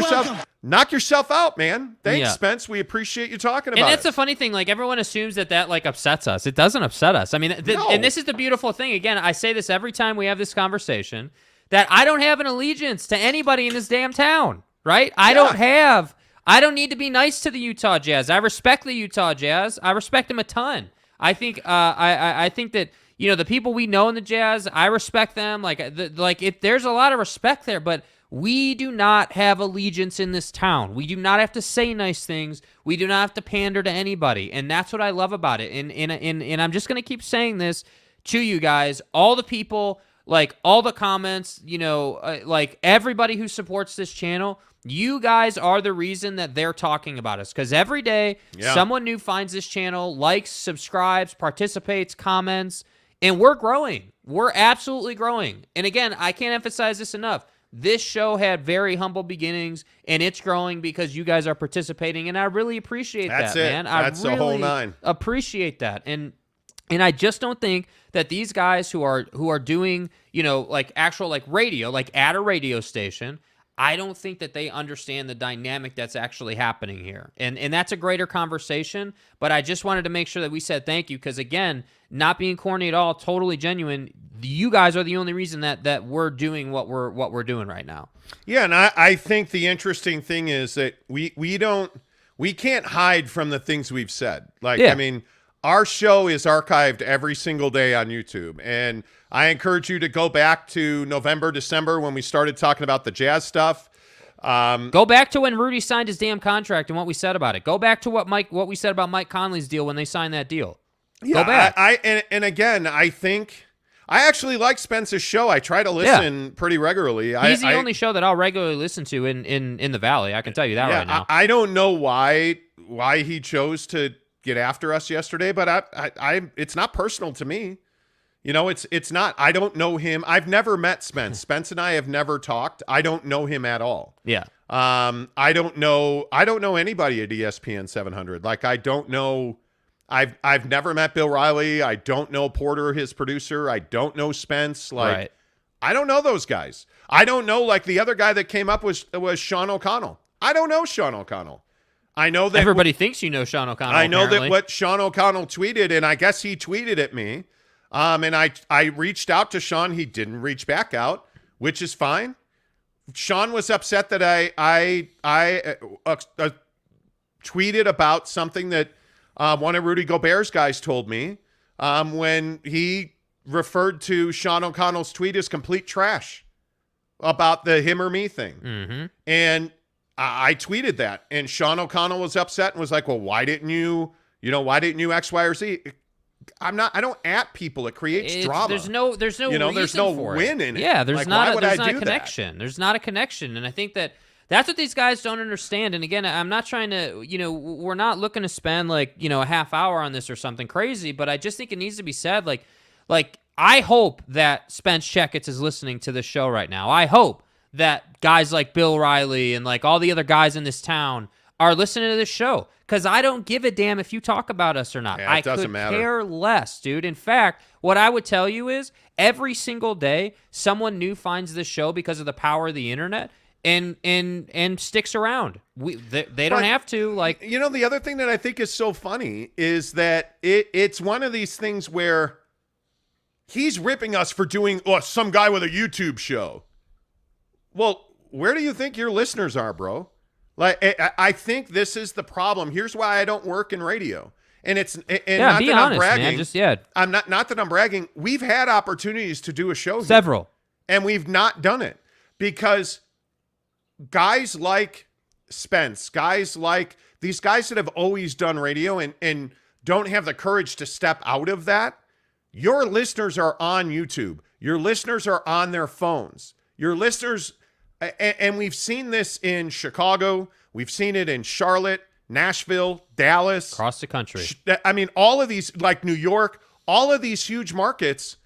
yourself out, man. Thanks, Spence. We appreciate you talking about it. And that's the funny thing. Like, everyone assumes that like upsets us. It doesn't upset us. I mean, and this is the beautiful thing. Again, I say this every time we have this conversation, that I don't have an allegiance to anybody in this damn town, right? I don't need to be nice to the Utah Jazz. I respect the Utah Jazz. I respect them a ton. I think I think that, you know, the people we know in the Jazz, I respect them. There's a lot of respect there, but we do not have allegiance in this town. We do not have to say nice things. We do not have to pander to anybody, and that's what I love about it. And I'm just going to keep saying this to you guys, all the people, like all the comments, you know, like everybody who supports this channel, you guys are the reason that they're talking about us, because every day someone new finds this channel, likes, subscribes, participates, comments, and we're growing. We're absolutely growing. And again, I can't emphasize this enough. This show had very humble beginnings, and it's growing because you guys are participating, and I really appreciate that, man. That's really the whole nine. Appreciate that. And I just don't think that these guys who are doing, you know, like actual like radio, like at a radio station, I don't think that they understand the dynamic that's actually happening here. And that's a greater conversation, but I just wanted to make sure that we said thank you, because again, not being corny at all, totally genuine. You guys are the only reason that we're doing what we're doing right now. Yeah, and I think the interesting thing is that we can't hide from the things we've said. Like, I mean, our show is archived every single day on YouTube, and I encourage you to go back to November, December when we started talking about the Jazz stuff. Go back to when Rudy signed his damn contract and what we said about it. Go back to what we said about Mike Conley's deal when they signed that deal. Yeah, go back. And again, I think I actually like Spence's show. I try to listen pretty regularly. He's the only show that I'll regularly listen to in the Valley. I can tell you that right now. I don't know why he chose to get after us yesterday, but it's not personal to me. You know, it's not. I don't know him. I've never met Spence. Spence and I have never talked. I don't know him at all. Yeah. I don't know anybody at ESPN 700. Like, I don't know. I've never met Bill Riley. I don't know Porter, his producer. I don't know Spence. Like, right. I don't know those guys. I don't know, like, the other guy that came up was Sean O'Connell. I don't know Sean O'Connell. I know that everybody thinks you know Sean O'Connell. I know apparently. that what Sean O'Connell tweeted, and I guess he tweeted at me. And I reached out to Sean. He didn't reach back out, which is fine. Sean was upset that I tweeted about something that one of Rudy Gobert's guys told me when he referred to Sean O'Connell's tweet as complete trash about the him or me thing. Mm-hmm. And I tweeted that, and Sean O'Connell was upset and was like, well, why didn't you X, Y, or Z? I don't at people. It creates drama. There's no there's no for win it. in it. Yeah, there's like, not why a that? connection. There's not a connection. And I think that's what these guys don't understand. And again, I'm not trying to, we're not looking to spend like, a half hour on this or something crazy, but I just think it needs to be said. Like I hope that Spence Checketts is listening to this show right now. I hope that guys like Bill Riley and like all the other guys in this town are listening to this show, because I don't give a damn if you talk about us or not. Yeah, it doesn't matter. Care less, dude. In fact, what I would tell you is every single day someone new finds this show because of the power of the internet and sticks around. They don't have to. Like, the other thing that I think is so funny is that it's one of these things where he's ripping us for doing some guy with a YouTube show. Well, where do you think your listeners are, bro? Like, I think this is the problem. Here's why I don't work in radio. And not be that honest, I'm bragging. Man. I'm not that I'm bragging. We've had opportunities to do a show Several. here, and we've not done it because guys like Spence, guys like these guys that have always done radio and don't have the courage to step out of that. Your listeners are on YouTube. Your listeners are on their phones. Your listeners, and we've seen this in Chicago. We've seen it in Charlotte, Nashville, Dallas. Across the country. I mean, all of these, like New York, all of these huge markets,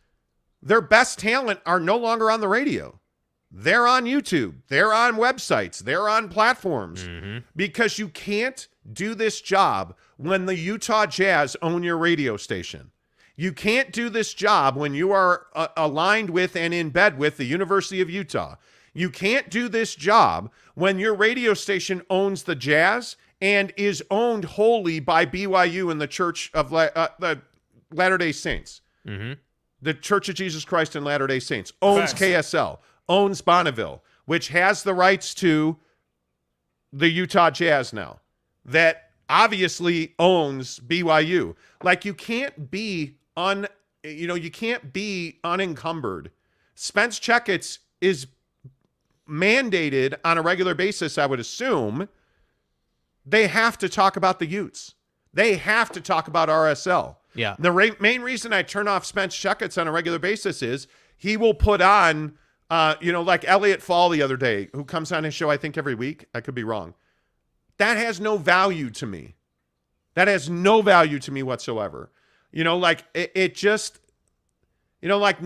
their best talent are no longer on the radio. They're on YouTube. They're on websites. They're on platforms. Mm-hmm. Because you can't do this job when the Utah Jazz own your radio station. You can't do this job when you are aligned with and in bed with the University of Utah. You can't do this job when your radio station owns the Jazz and is owned wholly by BYU and the Church of the Latter-day Saints. Mm-hmm. The Church of Jesus Christ and Latter-day Saints owns Facts. KSL, owns Bonneville, which has the rights to the Utah Jazz now, that obviously owns BYU. Like, you can't be you can't be unencumbered. Spence Checketts is mandated on a regular basis, I would assume. They have to talk about the Utes. They have to talk about RSL. Yeah. The main reason I turn off Spence Checketts on a regular basis is he will put on, like Elliot Fall the other day, who comes on his show, I think, every week. I could be wrong. That has no value to me. That has no value to me whatsoever. It just, like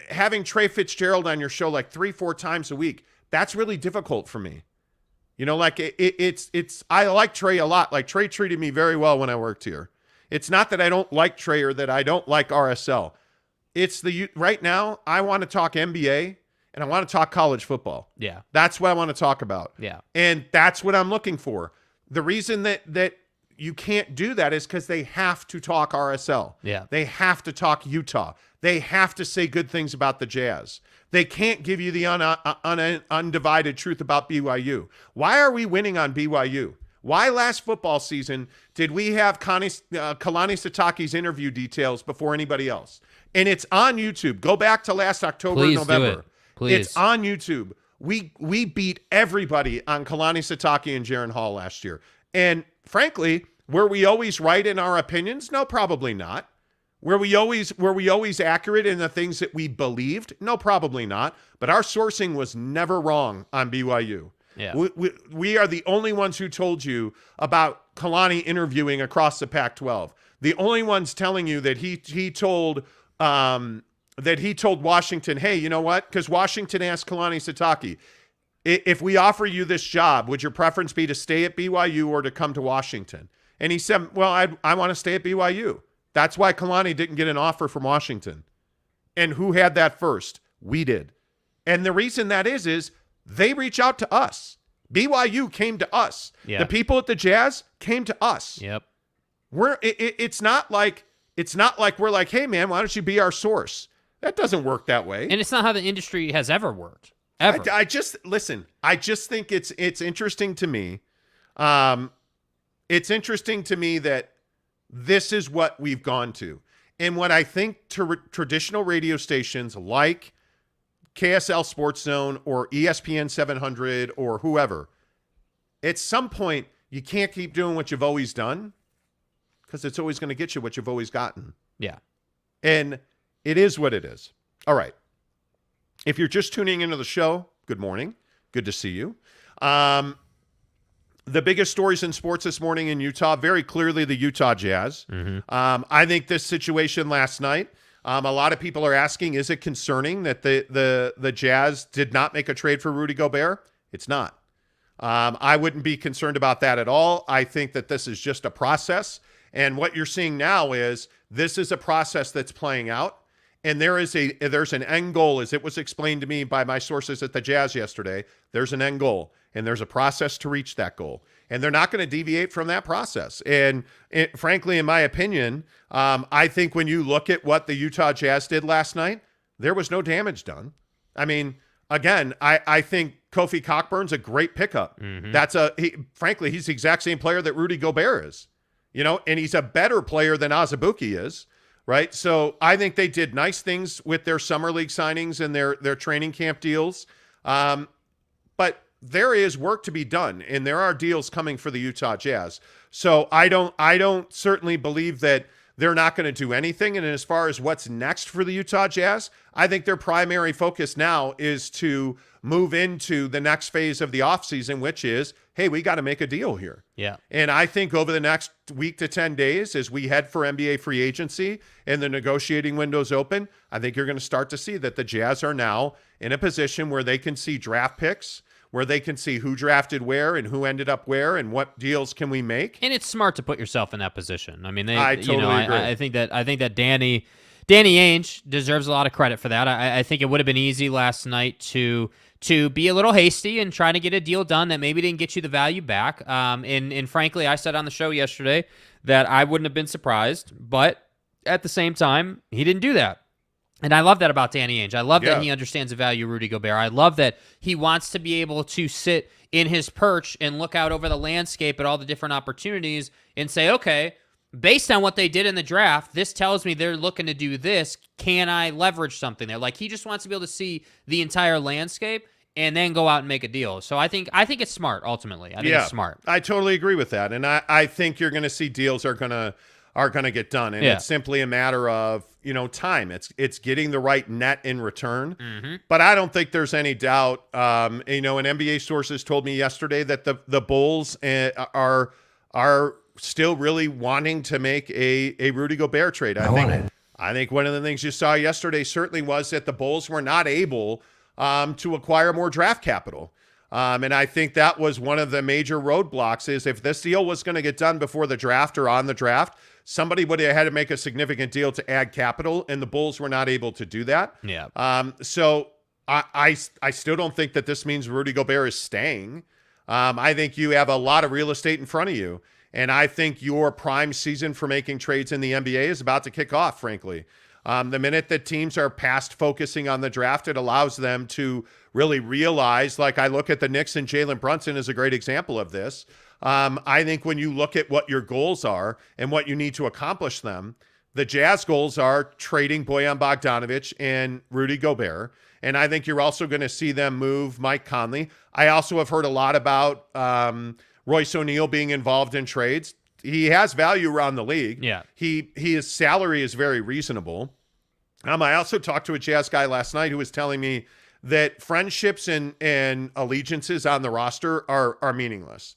having Trey Fitzgerald on your show like 3-4 times a week, that's really difficult for me. I like Trey a lot. Like, Trey treated me very well when I worked here. It's not that I don't like Trey or that I don't like RSL. It's right now I want to talk NBA and I want to talk college football. Yeah. That's what I want to talk about. Yeah. And that's what I'm looking for. The reason that you can't do that is because they have to talk RSL. Yeah. They have to talk Utah. They have to say good things about the Jazz. They can't give you the undivided truth about BYU. Why are we winning on BYU? Why last football season did we have Kalani Sitake's interview details before anybody else? And it's on YouTube. Go back to last October and November. Do it. Please. It's on YouTube. We beat everybody on Kalani Sitake and Jaren Hall last year. And frankly, were we always right in our opinions? No, probably not. Were we always accurate in the things that we believed? No, probably not. But our sourcing was never wrong on BYU. Yeah. We are the only ones who told you about Kalani interviewing across the Pac-12. The only ones telling you that he told Washington, hey, you know what? Because Washington asked Kalani Sitake, if we offer you this job, would your preference be to stay at BYU or to come to Washington? And he said, well, I want to stay at BYU. That's why Kalani didn't get an offer from Washington. And who had that first? We did. And the reason that is they reach out to us. BYU came to us. Yeah. The people at the Jazz came to us. Yep. It's not like we're like, hey man, why don't you be our source? That doesn't work that way. And it's not how the industry has ever worked. Ever. I just think it's interesting to me. It's interesting to me that this is what we've gone to. And what I think traditional radio stations like KSL Sports Zone or ESPN 700 or whoever, at some point, you can't keep doing what you've always done because it's always going to get you what you've always gotten. Yeah. And it is what it is. All right. If you're just tuning into the show, good morning. Good to see you. The biggest stories in sports this morning in Utah, very clearly the Utah Jazz. Mm-hmm. I think this situation last night, a lot of people are asking, is it concerning that the Jazz did not make a trade for Rudy Gobert? It's not. I wouldn't be concerned about that at all. I think that this is just a process. And what you're seeing now is this is a process that's playing out. And there's an end goal, as it was explained to me by my sources at the Jazz yesterday. There's an end goal, and there's a process to reach that goal. And they're not going to deviate from that process. And frankly, in my opinion, I think when you look at what the Utah Jazz did last night, there was no damage done. I mean, again, I think Kofi Cockburn's a great pickup. Mm-hmm. Frankly, he's the exact same player that Rudy Gobert is, and he's a better player than Azubuike is. Right. So I think they did nice things with their summer league signings and their training camp deals. But there is work to be done, and there are deals coming for the Utah Jazz. So I don't certainly believe that they're not going to do anything. And as far as what's next for the Utah Jazz, I think their primary focus now is to move into the next phase of the offseason, which is, hey, we got to make a deal here. Yeah. And I think over the next week to 10 days, as we head for NBA free agency and the negotiating windows open, I think you're going to start to see that the Jazz are now in a position where they can see draft picks, where they can see who drafted where and who ended up where and what deals can we make. And it's smart to put yourself in that position. I mean, I totally agree. I think that Danny Ainge deserves a lot of credit for that. I think it would have been easy last night to be a little hasty and trying to get a deal done that maybe didn't get you the value back. And frankly, I said on the show yesterday that I wouldn't have been surprised, but at the same time, he didn't do that. And I love that about Danny Ainge. I love that he understands the value of Rudy Gobert. I love that he wants to be able to sit in his perch and look out over the landscape at all the different opportunities and say, okay, based on what they did in the draft, this tells me they're looking to do this. Can I leverage something there? Like, he just wants to be able to see the entire landscape and then go out and make a deal. So I think it's smart, ultimately. I think it's smart. I totally agree with that. And I think you're going to see deals are going to get done. And it's simply a matter of, time. It's getting the right net in return. Mm-hmm. But I don't think there's any doubt. And NBA sources told me yesterday that the Bulls are still really wanting to make a Rudy Gobert trade. I think one of the things you saw yesterday certainly was that the Bulls were not able to acquire more draft capital. And I think that was one of the major roadblocks is if this deal was going to get done before the draft or on the draft, somebody would have had to make a significant deal to add capital, and the Bulls were not able to do that. Yeah. So I still don't think that this means Rudy Gobert is staying. I think you have a lot of real estate in front of you, and I think your prime season for making trades in the NBA is about to kick off, frankly. The minute that teams are past focusing on the draft, it allows them to really realize, like I look at the Knicks and Jalen Brunson is a great example of this. I think when you look at what your goals are and what you need to accomplish them, the Jazz goals are trading Bojan Bogdanovic and Rudy Gobert. And I think you're also going to see them move Mike Conley. I also have heard a lot about Royce O'Neal being involved in trades. He has value around the league. Yeah. His salary is very reasonable. I also talked to a Jazz guy last night who was telling me that friendships and allegiances on the roster are meaningless.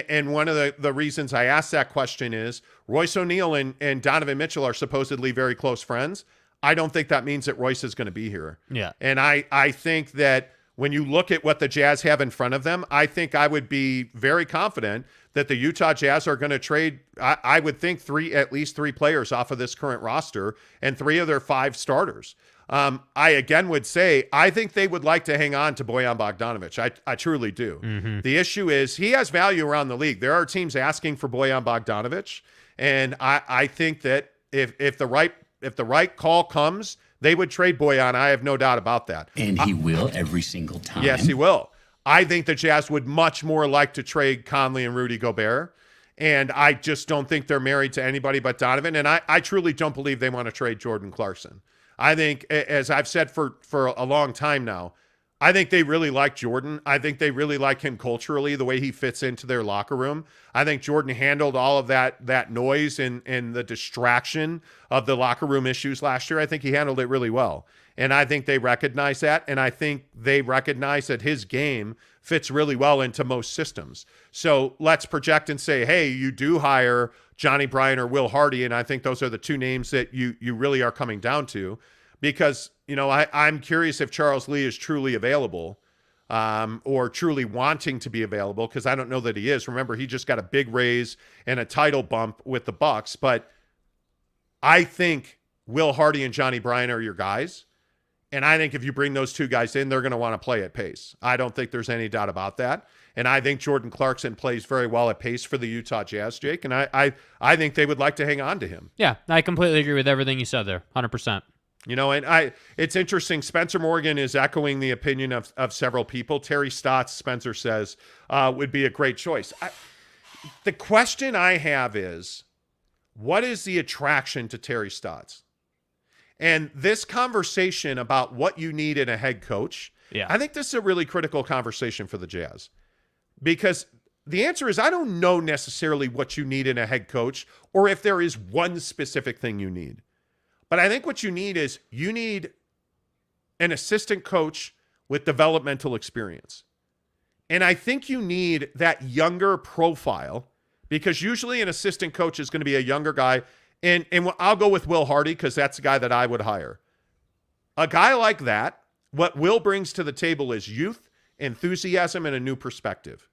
And one of the reasons I asked that question is Royce O'Neal and Donovan Mitchell are supposedly very close friends. I don't think that means that Royce is going to be here. Yeah. And I think that when you look at what the Jazz have in front of them, I think I would be very confident that the Utah Jazz are going to trade, I would think at least three players off of this current roster and 3 of their 5 starters. I again would say, I think they would like to hang on to Bojan Bogdanovic. I truly do. Mm-hmm. The issue is he has value around the league. There are teams asking for Bojan Bogdanovic. And I think that if the right call comes, they would trade Bojan. I have no doubt about that. And he will every single time. Yes, he will. I think the Jazz would much more like to trade Conley and Rudy Gobert. And I just don't think they're married to anybody but Donovan. And I truly don't believe they want to trade Jordan Clarkson. I think, as I've said for a long time now, I think they really like Jordan. I think they really like him culturally, the way he fits into their locker room. I think Jordan handled all of that noise and the distraction of the locker room issues last year. I think he handled it really well. And I think they recognize that. And I think they recognize that his game fits really well into most systems. So let's project and say, hey, you do hire Johnny Bryant or Will Hardy. And I think those are the 2 names that you really are coming down to. Because, I'm curious if Charles Lee is truly available or truly wanting to be available, because I don't know that he is. Remember, he just got a big raise and a title bump with the Bucks. But I think Will Hardy and Johnny Bryant are your guys. And I think if you bring those 2 guys in, they're going to want to play at pace. I don't think there's any doubt about that. And I think Jordan Clarkson plays very well at pace for the Utah Jazz, Jake. And I think they would like to hang on to him. Yeah, I completely agree with everything you said there, 100%. And it's interesting. Spencer Morgan is echoing the opinion of several people. Terry Stotz, Spencer says, would be a great choice. The question I have is, what is the attraction to Terry Stotz? And this conversation about what you need in a head coach, I think this is a really critical conversation for the Jazz. Because the answer is I don't know necessarily what you need in a head coach or if there is one specific thing you need. But I think what you need is you need an assistant coach with developmental experience. And I think you need that younger profile because usually an assistant coach is going to be a younger guy. And I'll go with Will Hardy because that's the guy that I would hire. A guy like that, what Will brings to the table is youth enthusiasm, and a new perspective.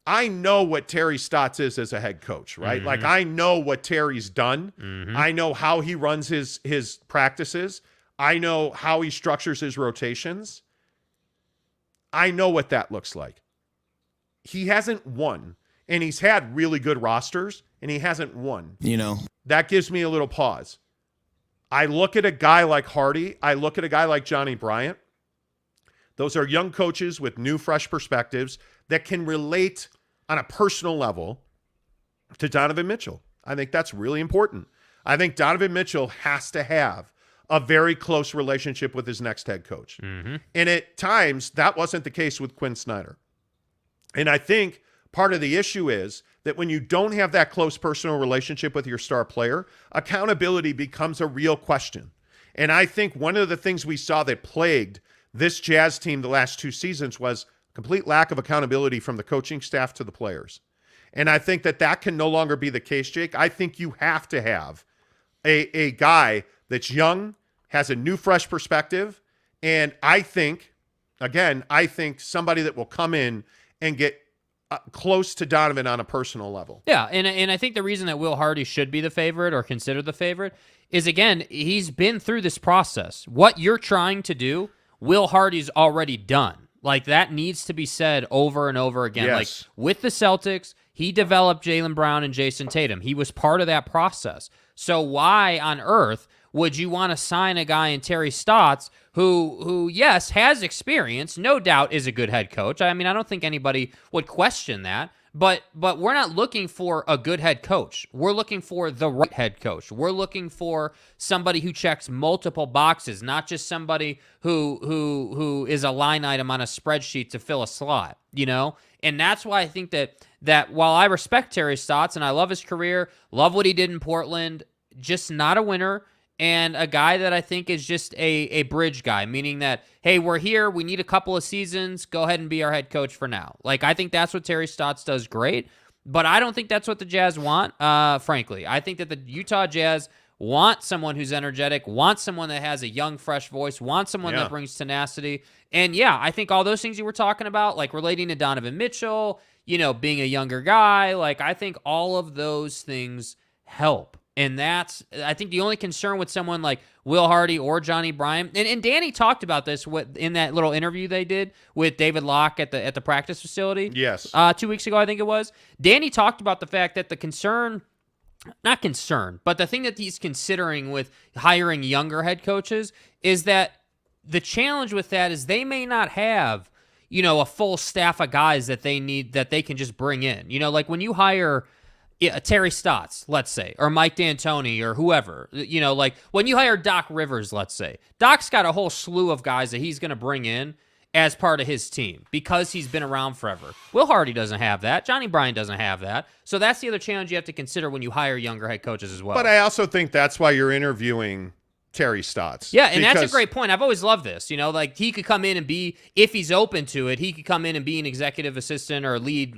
I know what Terry Stotz is as a head coach, right? Like, I know what Terry's done. I know how he runs his practices. I know how he structures his rotations. I know what that looks like. He hasn't won, and he's had really good rosters, and he hasn't won. That gives me a little pause. I look at a guy like Hardy. I look at a guy like Johnny Bryant. Those are young coaches with new, fresh perspectives that can relate on a personal level to Donovan Mitchell. I think that's really important. I think Donovan Mitchell has to have a very close relationship with his next head coach. And at times, that wasn't the case with Quinn Snyder. And I think part of the issue is that when you don't have that close personal relationship with your star player, accountability becomes a real question. And I think one of the things we saw that plagued this Jazz team the last 2 seasons was complete lack of accountability from the coaching staff to the players. And I think that can no longer be the case, Jake. I think you have to have a guy that's young, has a new, fresh perspective. And I think somebody that will come in and get close to Donovan on a personal level. Yeah, and I think the reason that Will Hardy should be the favorite or considered the favorite is, again, he's been through this process. What you're trying to do, Will Hardy's already done. Like, that needs to be said over and over again. Yes. Like, with the Celtics, he developed Jaylen Brown and Jason Tatum. He was part of that process. So why on earth would you want to sign a guy in Terry Stotz who, yes, has experience, no doubt is a good head coach? I mean, I don't think anybody would question that. But we're not looking for a good head coach. We're looking for the right head coach. We're looking for somebody who checks multiple boxes, not just somebody who is a line item on a spreadsheet to fill a slot, And that's why I think that while I respect Terry Stotz and I love his career, love what he did in Portland, just not a winner. And a guy that I think is just a bridge guy, meaning that, hey, we're here, we need a couple of seasons, go ahead and be our head coach for now. Like, I think that's what Terry Stotz does great, but I don't think that's what the Jazz want, frankly. I think that the Utah Jazz want someone who's energetic, want someone that has a young, fresh voice, want someone that brings tenacity. And, yeah, I think all those things you were talking about, like relating to Donovan Mitchell, being a younger guy, like, I think all of those things help. And that's, I think, the only concern with someone like Will Hardy or Johnny Bryant. And Danny talked about this in that little interview they did with David Locke at the practice facility. Yes. 2 weeks ago, I think it was. Danny talked about the fact that not concern, but the thing that he's considering with hiring younger head coaches is that the challenge with that is they may not have, a full staff of guys that they need that they can just bring in. Like when you hire Terry Stotz, let's say, or Mike D'Antoni or whoever, like when you hire Doc Rivers, let's say, Doc's got a whole slew of guys that he's going to bring in as part of his team because he's been around forever. Will Hardy doesn't have that. Johnny Bryant doesn't have that. So that's the other challenge you have to consider when you hire younger head coaches as well. But I also think that's why you're interviewing Terry Stotz. Yeah, and that's a great point. I've always loved this. Like he could come in and be, if he's open to it, he could come in and be an executive assistant or lead,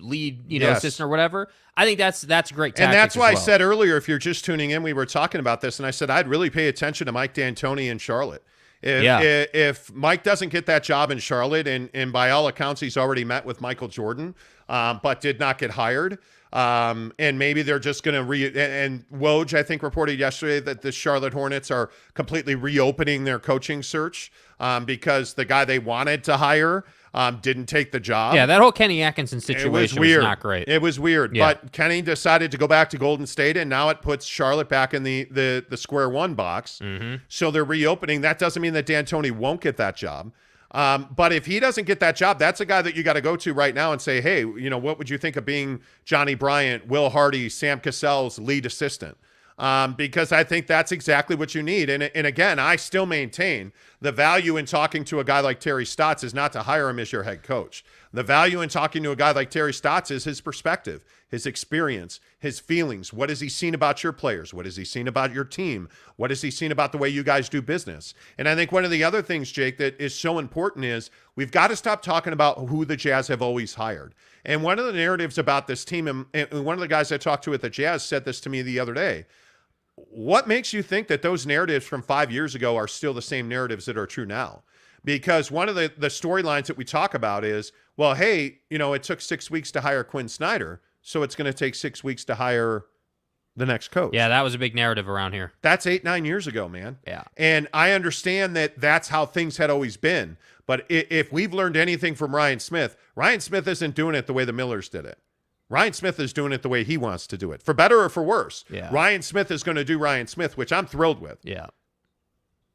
assistant or whatever. I think that's great tactics. And that's why as well. I said earlier, if you're just tuning in, we were talking about this, and I said I'd really pay attention to Mike D'Antoni in Charlotte. If Mike doesn't get that job in Charlotte, and by all accounts he's already met with Michael Jordan, but did not get hired, and maybe they're just going to and Woj, I think, reported yesterday that the Charlotte Hornets are completely reopening their coaching search because the guy they wanted to hire didn't take the job. Yeah, that whole Kenny Atkinson situation was not great. It was weird. Yeah. But Kenny decided to go back to Golden State, and now it puts Charlotte back in the square one box. Mm-hmm. So they're reopening. That doesn't mean that D'Antoni won't get that job. But if he doesn't get that job, that's a guy that you got to go to right now and say, hey, what would you think of being Johnny Bryant, Will Hardy, Sam Cassell's lead assistant? Because I think that's exactly what you need. And again, I still maintain the value in talking to a guy like Terry Stotz is not to hire him as your head coach. The value in talking to a guy like Terry Stotz is his perspective, his experience, his feelings. What has he seen about your players? What has he seen about your team? What has he seen about the way you guys do business? And I think one of the other things, Jake, that is so important is we've got to stop talking about who the Jazz have always hired. And one of the narratives about this team, and one of the guys I talked to at the Jazz said this to me the other day, what makes you think that those narratives from 5 years ago are still the same narratives that are true now? because one of the storylines that we talk about is, well, hey, it took 6 weeks to hire Quinn Snyder, so it's going to take 6 weeks to hire the next coach. Yeah, that was a big narrative around here. That's 8-9 years ago, man. Yeah. And I understand that that's how things had always been. But if we've learned anything from Ryan Smith isn't doing it the way the Millers did it. Ryan Smith is doing it the way he wants to do it, for better or for worse. Yeah. Ryan Smith is going to do Ryan Smith, which I'm thrilled with. Yeah.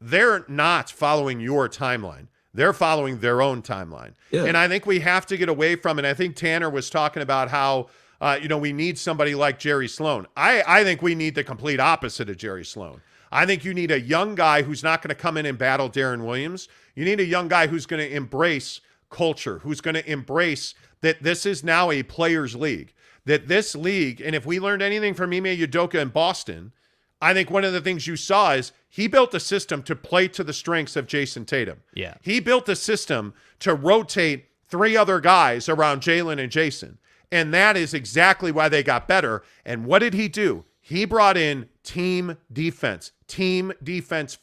They're not following your timeline. They're following their own timeline. Yeah. And I think we have to get away from it. I think Tanner was talking about how, we need somebody like Jerry Sloan. I think we need the complete opposite of Jerry Sloan. I think you need a young guy who's not going to come in and battle Darren Williams. You need a young guy who's going to embrace culture, who's going to embrace that this is now a players' league, that this league, and if we learned anything from Ime Udoka in Boston, I think one of the things you saw is he built a system to play to the strengths of Jason Tatum. Yeah. He built a system to rotate 3 other guys around Jalen and Jason. And that is exactly why they got better. And what did he do? He brought in team defense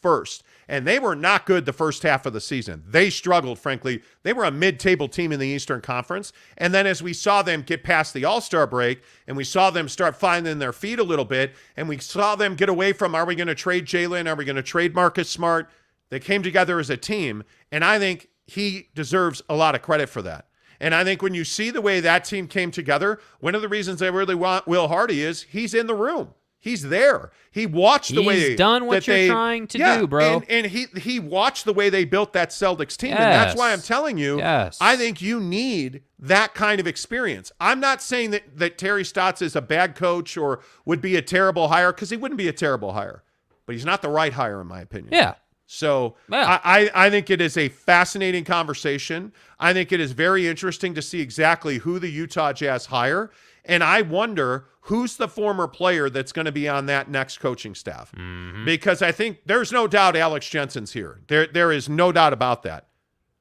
first. And they were not good the first half of the season. They struggled, frankly. They were a mid-table team in the Eastern Conference. And then as we saw them get past the All-Star break, and we saw them start finding their feet a little bit, and we saw them get away from, are we going to trade Jalen? Are we going to trade Marcus Smart? They came together as a team. And I think he deserves a lot of credit for that. And I think when you see the way that team came together, one of the reasons I really want Will Hardy is he's in the room. He's there. He watched the way he's done what you're trying to do, bro. And he watched the way they built that Celtics team. Yes. And that's why I'm telling you, I think you need that kind of experience. I'm not saying that Terry Stotz is a bad coach or would be a terrible hire, because he wouldn't be a terrible hire. But he's not the right hire, in my opinion. Yeah. So I think it is a fascinating conversation. I think it is very interesting to see exactly who the Utah Jazz hire. And I wonder who's the former player that's going to be on that next coaching staff. Mm-hmm. Because I think there's no doubt Alex Jensen's here. There is no doubt about that.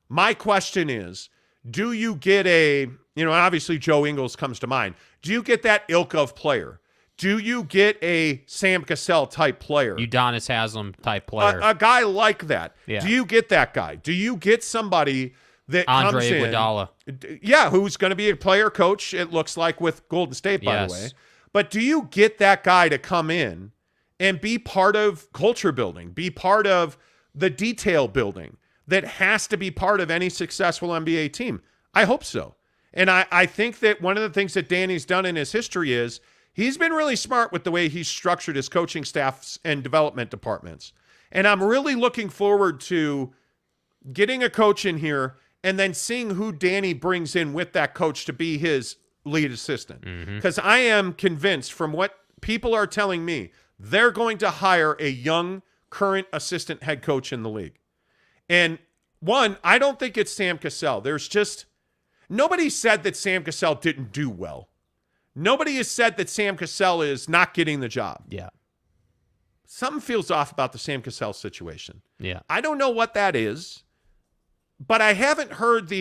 My question is, do you get obviously Joe Ingles comes to mind. Do you get that ilk of player? Do you get a Sam Cassell type player? Udonis Haslem type player. A guy like that. Yeah. Do you get that guy? Do you get somebody that Andre comes Iguodala. Yeah, who's going to be a player coach, it looks like, with Golden State, by the way. But do you get that guy to come in and be part of culture building, be part of the detail building that has to be part of any successful NBA team? I hope so. And I think that one of the things that Danny's done in his history is he's been really smart with the way he's structured his coaching staffs and development departments. And I'm really looking forward to getting a coach in here and then seeing who Danny brings in with that coach to be his lead assistant. Because I am convinced from what people are telling me, they're going to hire a young current assistant head coach in the league. And one, I don't think it's Sam Cassell. Nobody said that Sam Cassell didn't do well. Nobody has said that Sam Cassell is not getting the job. Yeah. Something feels off about the Sam Cassell situation. Yeah. I don't know what that is, but I haven't heard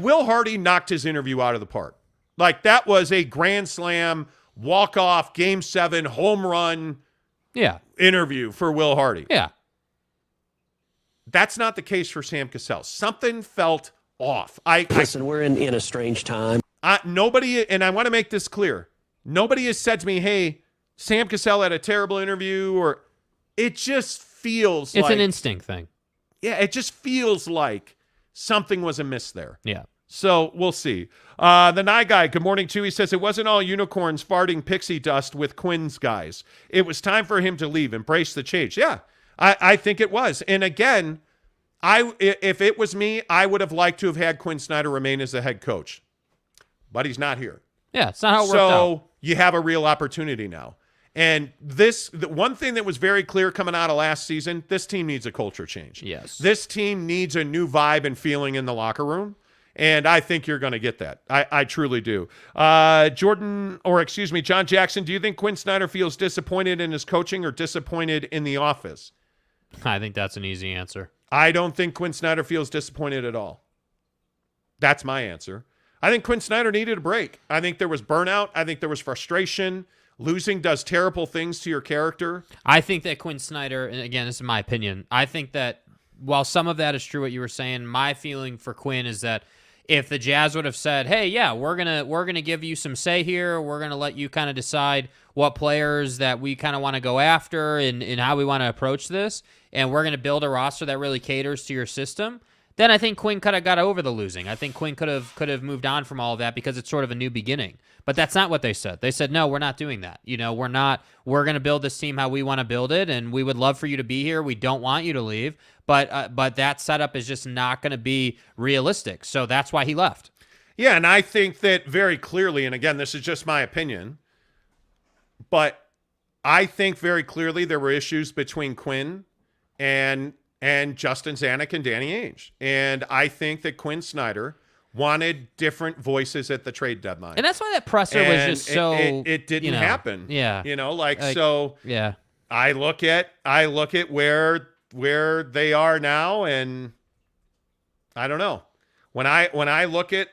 Will Hardy knocked his interview out of the park. Like, that was a grand slam, walk-off, game 7, home run interview for Will Hardy. Yeah. That's not the case for Sam Cassell. Something felt off. Listen, we're in a strange time. Nobody, and I want to make this clear, nobody has said to me, hey, Sam Cassell had a terrible interview, or it just feels it's an instinct thing. Yeah, it just feels like something was amiss there. Yeah. So we'll see. The Nye guy, good morning, too. He says, it wasn't all unicorns farting pixie dust with Quinn's guys. It was time for him to leave, embrace the change. Yeah, I think it was. And again, if it was me, I would have liked to have had Quinn Snyder remain as the head coach. But he's not here. Yeah, it's not how it worked out. So you have a real opportunity now. And the one thing that was very clear coming out of last season, this team needs a culture change. Yes. This team needs a new vibe and feeling in the locker room. And I think you're going to get that. I truly do. John Jackson, do you think Quinn Snyder feels disappointed in his coaching or disappointed in the office? I think that's an easy answer. I don't think Quinn Snyder feels disappointed at all. That's my answer. I think Quinn Snyder needed a break. I think there was burnout. I think there was frustration. Losing does terrible things to your character. I think that Quinn Snyder, and again, this is my opinion, I think that while some of that is true what you were saying, my feeling for Quinn is that if the Jazz would have said, hey, yeah, we're gonna give you some say here, we're gonna let you kind of decide what players that we kind of want to go after and how we want to approach this, and we're gonna build a roster that really caters to your system, then I think Quinn could have got over the losing. I think Quinn could have moved on from all of that because it's sort of a new beginning. But that's not what they said. They said, no, we're not doing that. We're going to build this team how we want to build it, and we would love for you to be here. We don't want you to leave. But that setup is just not going to be realistic. So that's why he left. Yeah, and I think that very clearly, and again, this is just my opinion, but I think very clearly there were issues between Quinn and Justin Zanuck and Danny Ainge. And I think that Quinn Snyder wanted different voices at the trade deadline. And that's why that presser was just so... It didn't happen. Yeah. Yeah. I look at where they are now, and I don't know. When I look at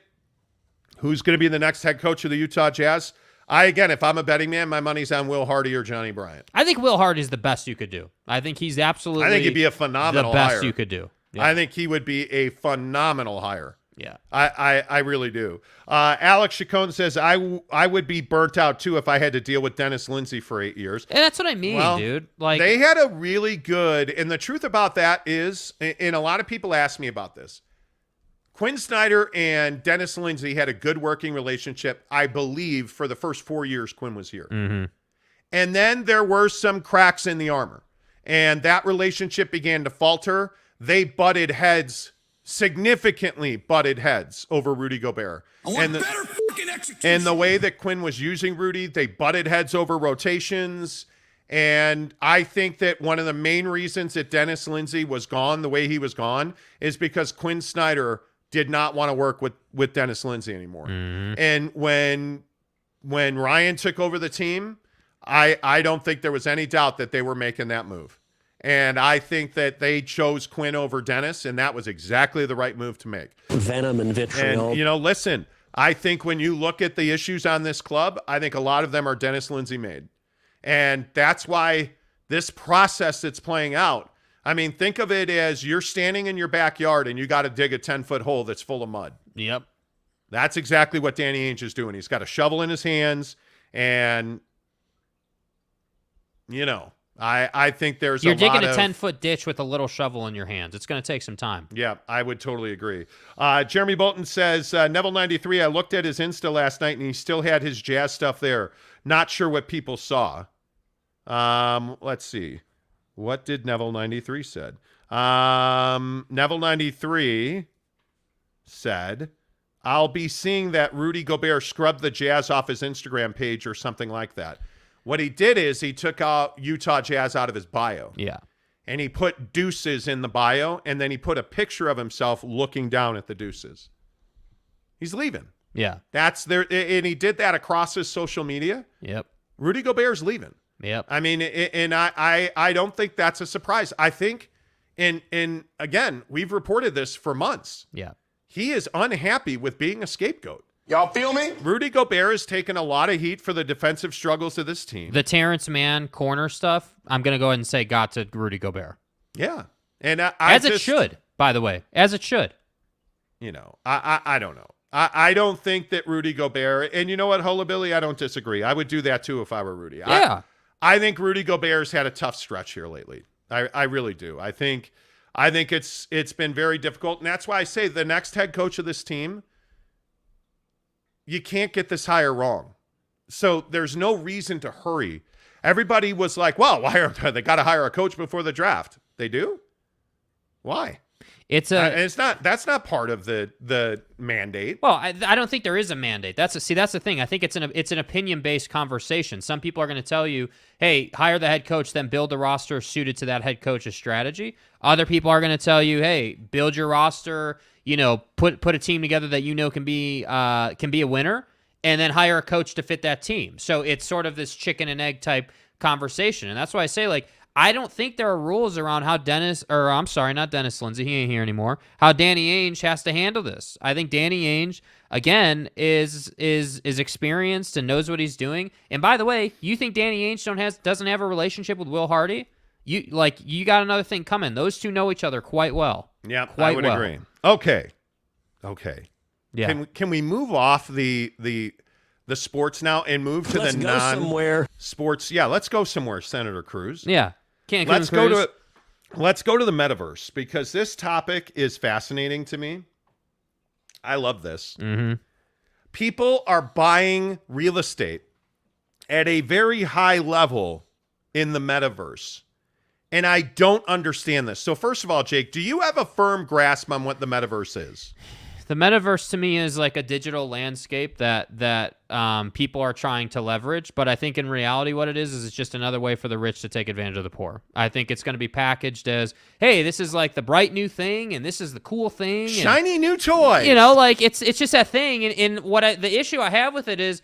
who's going to be the next head coach of the Utah Jazz, if I'm a betting man, my money's on Will Hardy or Johnny Bryant. I think Will Hardy is the best you could do. I think he's absolutely... I think he'd be a phenomenal the best hire. you could do. Yeah. I think he would be a phenomenal hire. Yeah. I really do. Alex Chacon says, I would be burnt out, too, if I had to deal with Dennis Lindsey for 8 years. And that's what I mean, dude. Like, they had a really good... And the truth about that is, and a lot of people ask me about this, Quinn Snyder and Dennis Lindsey had a good working relationship, I believe, for the first 4 years Quinn was here. Mm-hmm. And then there were some cracks in the armor. And that relationship began to falter. They significantly butted heads over Rudy Gobert. And the way that Quinn was using Rudy, they butted heads over rotations. And I think that one of the main reasons that Dennis Lindsey was gone the way he was gone is because Quinn Snyder did not want to work with Dennis Lindsey anymore. Mm-hmm. And when Ryan took over the team, I don't think there was any doubt that they were making that move. And I think that they chose Quinn over Dennis, and that was exactly the right move to make. Venom and vitriol. And, listen, I think when you look at the issues on this club, I think a lot of them are Dennis Lindsey made. And that's why this process that's playing out, I mean, think of it as you're standing in your backyard and you got to dig a 10-foot hole that's full of mud. Yep. That's exactly what Danny Ainge is doing. He's got a shovel in his hands, and, I think You're digging a 10-foot ditch with a little shovel in your hands. It's going to take some time. Yeah, I would totally agree. Jeremy Bolton says, Neville93, I looked at his Insta last night, and he still had his Jazz stuff there. Not sure what people saw. Let's see. What did Neville93 said? Neville93 said, I'll be seeing that Rudy Gobert scrubbed the Jazz off his Instagram page or something like that. What he did is he took out Utah Jazz out of his bio. Yeah. And he put deuces in the bio, and then he put a picture of himself looking down at the deuces. He's leaving. Yeah. That's there, and he did that across his social media. Yep. Rudy Gobert's leaving. Yep. I mean, and I don't think that's a surprise. I think, and again, we've reported this for months. Yeah. He is unhappy with being a scapegoat. Y'all feel me? Rudy Gobert has taken a lot of heat for the defensive struggles of this team. The Terrence Mann corner stuff, I'm going to go ahead and say got to Rudy Gobert. Yeah. And it should, by the way. As it should. I don't know. I don't think that Rudy Gobert, and you know what, Hola Billy, I don't disagree. I would do that too if I were Rudy. Yeah. I think Rudy Gobert's had a tough stretch here lately. I really do. I think it's been very difficult, and that's why I say the next head coach of this team, you can't get this hire wrong. So there's no reason to hurry. Everybody was like, well, they got to hire a coach before the draft. They do? Why? That's not part of the mandate. Well, I don't think there is a mandate. That's the thing. I think it's an opinion-based conversation. Some people are going to tell you, hey, hire the head coach, then build a roster suited to that head coach's strategy. Other people are going to tell you, hey, build your roster, put a team together that can be a winner, and then hire a coach to fit that team. So it's sort of this chicken and egg type conversation. And that's why I say, I don't think there are rules around how not Dennis Lindsey, he ain't here anymore, how Danny Ainge has to handle this. I think Danny Ainge, again, is experienced and knows what he's doing. And by the way, you think Danny Ainge doesn't have a relationship with Will Hardy? you got another thing coming. Those two know each other quite well. Yeah, quite I would well. agree. Okay. Yeah. Can we move off the sports now and move to Let's the go somewhere. non-sports? Yeah, let's go somewhere, Senator Cruz. Yeah. Cancun Let's Cruise. go to the metaverse because this topic is fascinating to me. I love this. Mm-hmm. People are buying real estate at a very high level in the metaverse. And I don't understand this. So first of all, Jake, do you have a firm grasp on what the metaverse is? The metaverse to me is like a digital landscape that people are trying to leverage. But I think in reality what it is it's just another way for the rich to take advantage of the poor. I think it's going to be packaged as, hey, this is like the bright new thing and this is the cool thing. Shiny new toy. You know, like it's just that thing. And the issue I have with it is,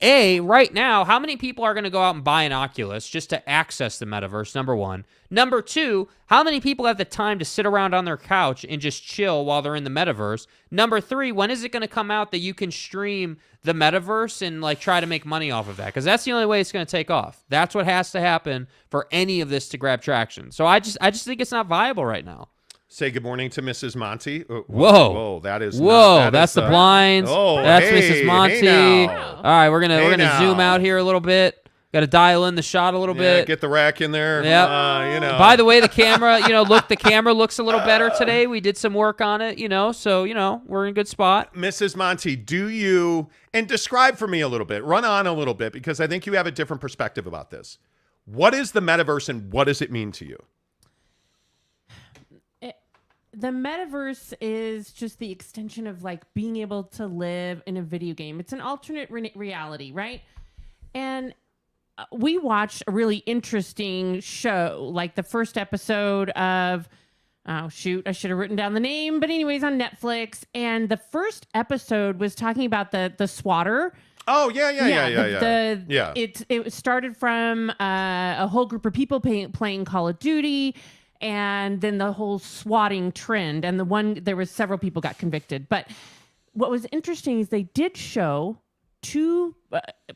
right now, how many people are going to go out and buy an Oculus just to access the metaverse, number one? Number two, how many people have the time to sit around on their couch and just chill while they're in the metaverse? Number three, when is it going to come out that you can stream the metaverse and like try to make money off of that? Because that's the only way it's going to take off. That's what has to happen for any of this to grab traction. So I just think it's not viable right now. Say good morning to Mrs. Monty. Whoa, that is. That's the blinds. That's hey, Mrs. Monty. Hey now. All right, we're gonna now. zoom out here a little bit. Got to dial in the shot a little bit. Get the rack in there. Yeah. You know. By the way, the camera, the camera looks a little better today. We did some work on it, so we're in a good spot. Mrs. Monty, do you and describe for me a little bit, run on a little bit, because I think you have a different perspective about this. What is the metaverse and what does it mean to you? The metaverse is just the extension of like being able to live in a video game. It's an alternate reality, right? And we watched a really interesting show, like the first episode of, oh shoot, I should have written down the name, but anyways, on Netflix. And the first episode was talking about the swatter. Oh, yeah. It started from a whole group of people playing Call of Duty, and then the whole swatting trend. And there was several people got convicted. But what was interesting is they did show two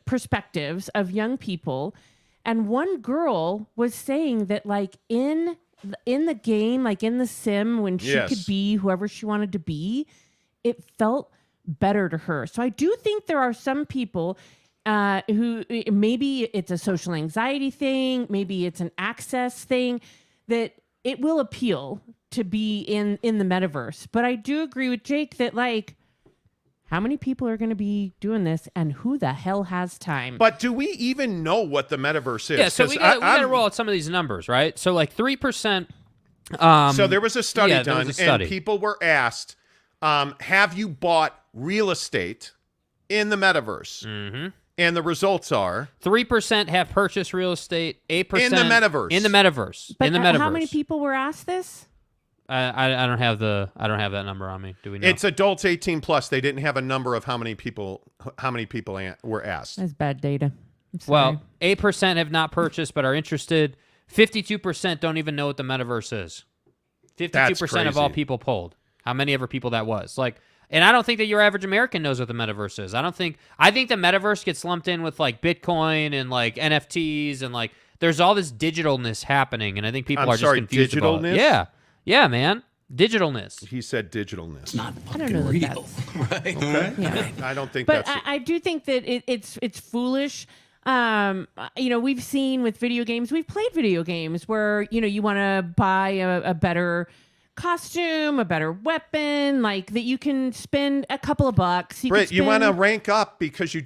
perspectives of young people. And one girl was saying that like in the game, like in the sim, when she could be whoever she wanted to be, it felt better to her. So I do think there are some people who maybe it's a social anxiety thing, maybe it's an access thing, that it will appeal to be in the metaverse. But I do agree with Jake that like, how many people are going to be doing this and who the hell has time? But do we even know what the metaverse is? Yeah, so we got to roll out some of these numbers, right? So like 3%. So there was a study done and people were asked, have you bought real estate in the metaverse? Mm-hmm. And the results are 3% have purchased real estate, 8% in the metaverse. In the metaverse. But in the metaverse. How many people were asked this? I don't have that number on me. Do we know? It's adults 18 plus. They didn't have a number of how many people were asked. That's bad data. Well, 8% have not purchased but are interested. 52% don't even know what the metaverse is. 52% of all people polled. How many ever people that was? Like, and I don't think that your average American knows what the metaverse is. I think the metaverse gets lumped in with like Bitcoin and like NFTs and like there's all this digitalness happening, and I think people are just confused about it. Yeah, man. Digitalness. He said digitalness. It's not I don't know fucking real, that right? Okay. Yeah. I don't think but that's. I do think that it's foolish. We've seen with video games, we've played video games where, you want to buy a better costume, a better weapon, like that you can spend a couple of bucks. Britt, you want to rank up because you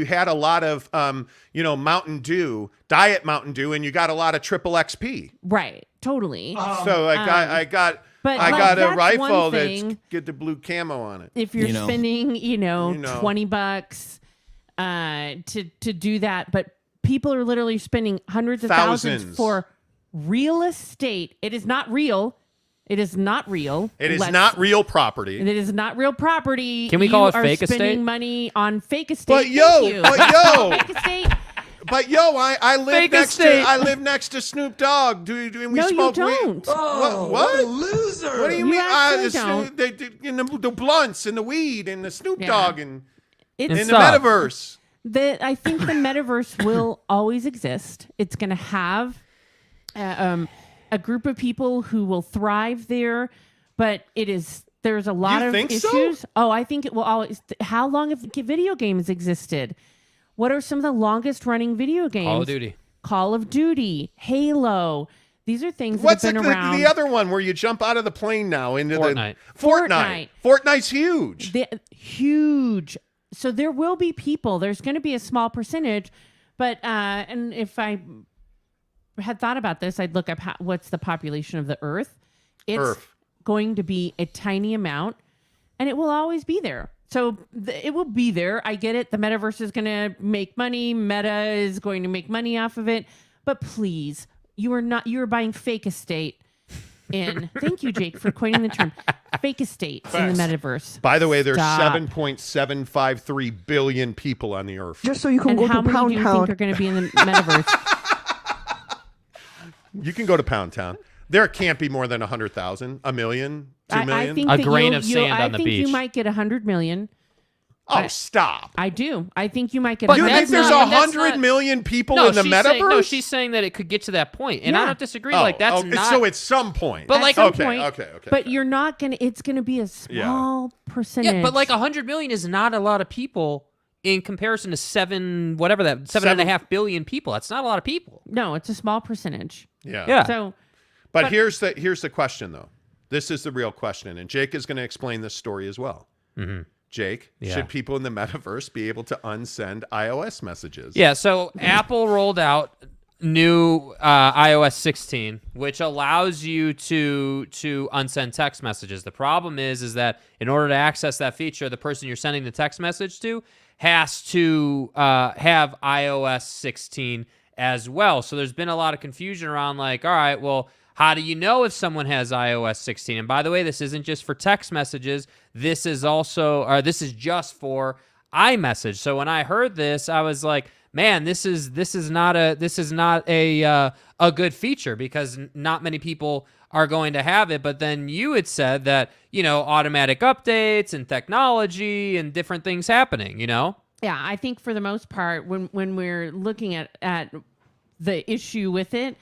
had a lot of, Mountain Dew, Diet Mountain Dew, and you got a lot of triple XP. Right. Totally. So I got a rifle that's get the blue camo on it. If you're spending, $20 to do that, but people are literally spending hundreds of thousands for real estate. It is not real. It is not real. It is not real property. It is not real property. Can we call it fake estate? Spending money on fake estate. But fake estate. But I live next to Snoop Dogg. And we no, smoke you weed. don't. Oh, what a loser! What do you You mean? actually don't. The blunts and the weed and the Snoop Dogg and in the stop. metaverse. I think the metaverse will always exist. It's going to have a group of people who will thrive there, but there's a lot of think issues. so? Oh, I think it will always. How long have video games existed? What are some of the longest running video games? Call of Duty, Halo. These are things What's that have been around. the other one where you jump out of the plane now into Fortnite. Fortnite. Fortnite's huge. Huge. So there will be people. There's going to be a small percentage, but and if I had thought about this, I'd look up what's the population of the Earth. It's going to be a tiny amount, and it will always be there. So it will be there. I get it. The metaverse is going to make money. Meta is going to make money off of it. But please, you are buying fake estate in. Thank you, Jake, for coining the term fake estates in the metaverse. By the way, there's 7.753 billion people on the Earth. Just so you can go to Pound Town. How many do you think are going to be in the metaverse? You can go to Pound Town. There can't be more than 100,000, a million, 2 million. I think a grain of sand on the beach. I think you might get 100 million. Oh, stop. I do. I think you might get. But You think there's 100 million people in the metaverse? She's saying that it could get to that point, and I don't disagree. Like that's not. So at some point. But like okay. But you're not gonna. It's gonna be a small percentage. Yeah, but like 100 million is not a lot of people in comparison to 7.5 billion people. That's not a lot of people. No, it's a small percentage. Yeah. So, but here's the question though. This is the real question, and Jake is going to explain this story as well. Mm-hmm. Jake, should people in the metaverse be able to unsend iOS messages? Yeah, so Apple rolled out new iOS 16, which allows you to unsend text messages. The problem is that in order to access that feature, the person you're sending the text message to has to have iOS 16 as well. So there's been a lot of confusion around like, all right, well, how do you know if someone has iOS 16? And by the way, this isn't just for text messages. This is just for iMessage. So when I heard this, I was like, man, this is not a good feature because not many people are going to have it. But then you had said that, automatic updates and technology and different things happening, Yeah, I think for the most part, when we're looking at the issue with it,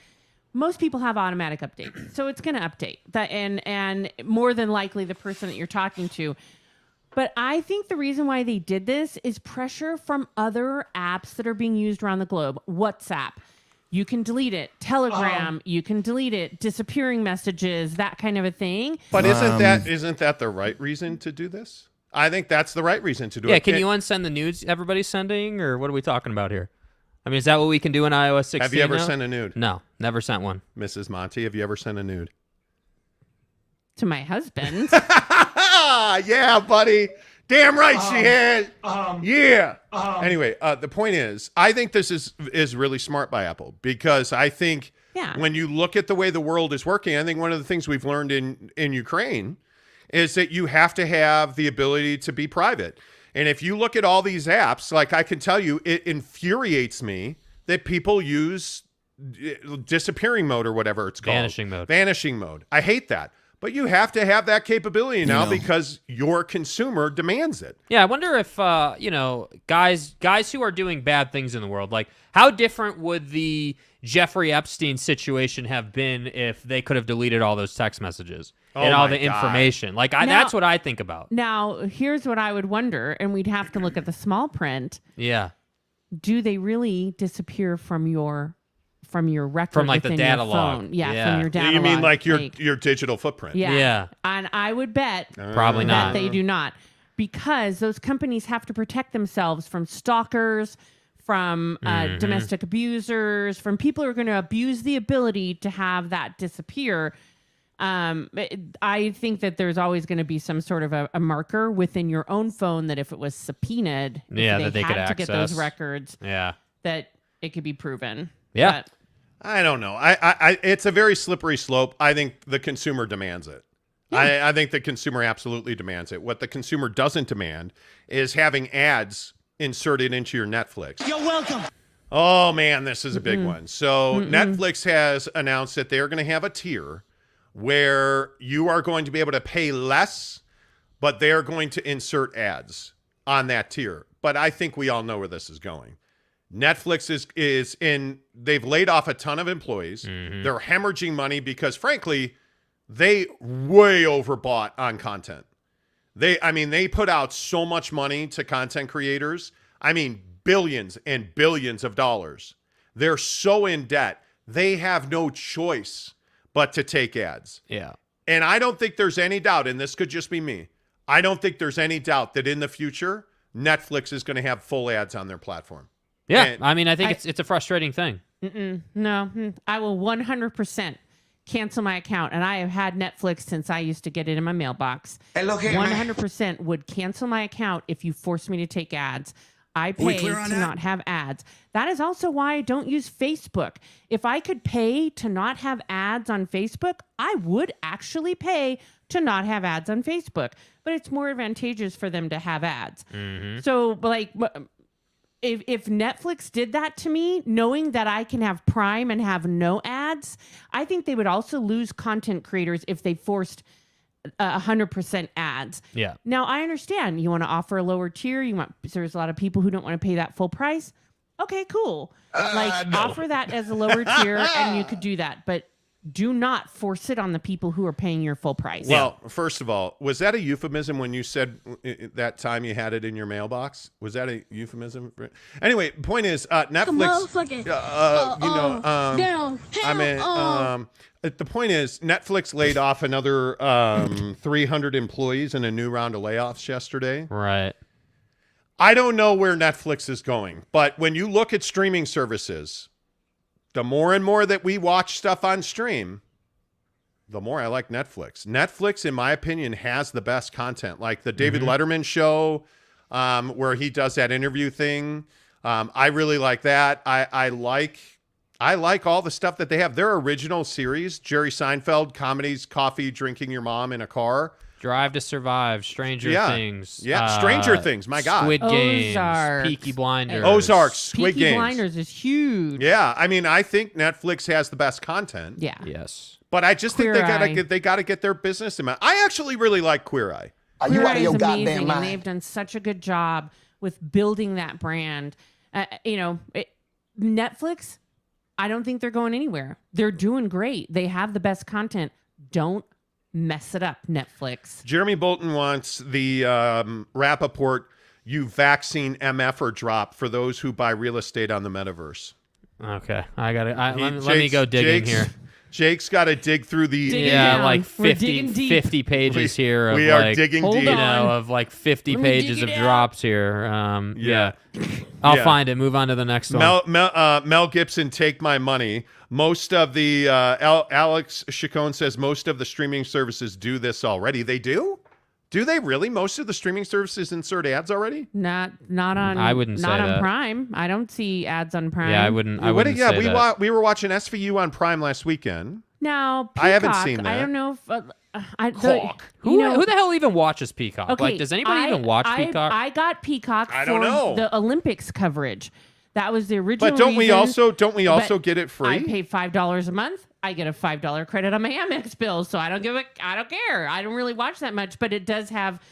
most people have automatic updates, so it's going to update that, and more than likely the person that you're talking to. But I think the reason why they did this is pressure from other apps that are being used around the globe. WhatsApp, you can delete it. Telegram, you can delete it. Disappearing messages, that kind of a thing. But isn't that the right reason to do this? I think that's the right reason to do it. Yeah, can you unsend the nudes everybody's sending, or what are we talking about here? I mean, is that what we can do in iOS 16 Have you ever now? sent a nude? No, never sent one. Mrs. Monty, have you ever sent a nude? To my husband. Yeah, buddy. Damn right she had. Yeah. Anyway, the point is, I think this is really smart by Apple because I think when you look at the way the world is working, I think one of the things we've learned in Ukraine is that you have to have the ability to be private. And if you look at all these apps, like I can tell you, it infuriates me that people use disappearing mode or whatever it's called. Vanishing mode. I hate that. But you have to have that capability now because your consumer demands it. Yeah, I wonder if, guys who are doing bad things in the world, like how different would the Jeffrey Epstein situation have been if they could have deleted all those text messages and all the information? Like, that's what I think about. Now, here's what I would wonder, and we'd have to look at the small print. Yeah. Do they really disappear from your record from like the data your log? phone? Yeah, from your data log. You mean like your digital footprint? Yeah. And I would bet probably not. That they do not, because those companies have to protect themselves from stalkers, from domestic abusers, from people who are going to abuse the ability to have that disappear. I think that there's always going to be some sort of a marker within your own phone that if it was subpoenaed, that they could had to access. get those records, that it could be proven. Yeah. But I don't know. I it's a very slippery slope. I think the consumer demands it. Yeah. I think the consumer absolutely demands it. What the consumer doesn't demand is having ads inserted into your Netflix. You're welcome. Oh, man, this is a big one. So Netflix has announced that they're going to have a tier where you are going to be able to pay less, but they're going to insert ads on that tier. But I think we all know where this is going. Netflix is in. They've laid off a ton of employees. They're hemorrhaging money because, frankly, they way overbought on content. They put out so much money to content creators. I mean, billions and billions of dollars. They're so in debt. They have no choice but to take ads. Yeah. And I don't think there's any doubt, and this could just be me, I don't think there's any doubt that in the future, Netflix is going to have full ads on their platform. Yeah, And I mean, I think it's a frustrating thing. No, I will 100% cancel my account, and I have had Netflix since I used to get it in my mailbox. 100% would cancel my account if you force me to take ads. I pay to not have ads. That is also why I don't use Facebook. If I could pay to not have ads on Facebook, I would actually pay to not have ads on Facebook. But it's more advantageous for them to have ads. So, like, if Netflix did that to me, knowing that I can have Prime and have no ads, I think they would also lose content creators if they forced 100% ads. Yeah. Now I understand you want to offer a lower tier. There's a lot of people who don't want to pay that full price. Okay, cool. Offer that as a lower tier, and you could do that, but do not force it on the people who are paying your full price. Well, first of all, was that a euphemism when you said that time you had it in your mailbox? Was that a euphemism? Anyway, the point is, Netflix. The point is, Netflix laid off another 300 employees in a new round of layoffs yesterday. Right. I don't know where Netflix is going, but when you look at streaming services, the more and more that we watch stuff on stream, the more I like Netflix. Netflix, in my opinion, has the best content. Like the David Letterman show, where he does that interview thing. I really like that. I like all the stuff that they have. Their original series, Jerry Seinfeld, comedies, Coffee, Drinking Your Mom in a Car. Drive to Survive, Stranger Things. Yeah, Stranger Things, my God. Squid Games, Ozarks. Peaky Blinders. Ozarks, Squid Peaky Games. Blinders is huge. Yeah, I mean, I think Netflix has the best content. Yeah. Yes. But I just Queer think Eye. they gotta get their business in mind. I actually really like Queer Eye. Queer Eye is amazing, and they've done such a good job with building that brand. Netflix, I don't think they're going anywhere. They're doing great. They have the best content. Don't mess it up, Netflix. Jeremy Bolton wants the Rappaport "You vaccine MFer" drop for those who buy real estate on the Metaverse. Okay, let me go digging here. Jake's got to dig through the down. Like We're digging deep. 50 pages here. We are digging Hold deep. on. Of like 50 Let me dig pages of it out. drops here. I'll find it. Move on to the next one. Mel Gibson, take my money. Most of the Alex Chacon says most of the streaming services do this already. They do? Do they really? Most of the streaming services insert ads already? Not on. I wouldn't say not on that. Prime. I don't see ads on Prime. Yeah, I wouldn't. I wouldn't say that. We were watching SVU on Prime last weekend. Now, Peacock, I haven't seen that. I don't know if Who the hell even watches Peacock? Okay, Like, does anybody even watch Peacock? I got Peacock I for don't know. the Olympics coverage. That was the original. But don't we also But get it free? I pay $5 a month. I get a $5 credit on my Amex bill, so I don't care. I don't really watch that much, but it does have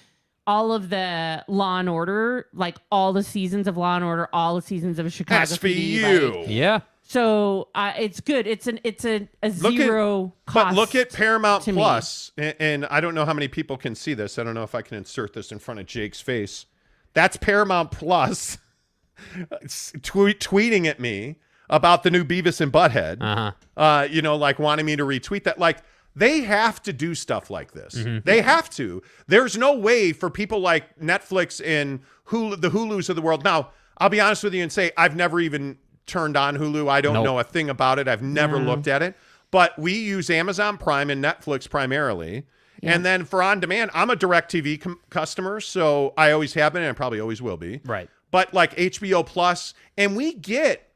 all of the Law and Order, like all the seasons of Law and Order, all the seasons of Chicago PD, SVU. Yeah. So it's good. It's a zero cost. But look at Paramount to me. Plus, and I don't know how many people can see this. I don't know if I can insert this in front of Jake's face. That's Paramount Plus tweeting at me about the new Beavis and Butthead. Like wanting me to retweet that. Like, they have to do stuff like this. They have to. There's no way for people like Netflix and Hulu, the Hulus of the world. Now, I'll be honest with you and say I've never even turned on Hulu. I don't know a thing about it. I've never looked at it. But we use Amazon Prime and Netflix primarily. Yeah. And then for on demand, I'm a DirecTV customer, so I always have been and I probably always will be. Right. But like HBO Plus, and we get,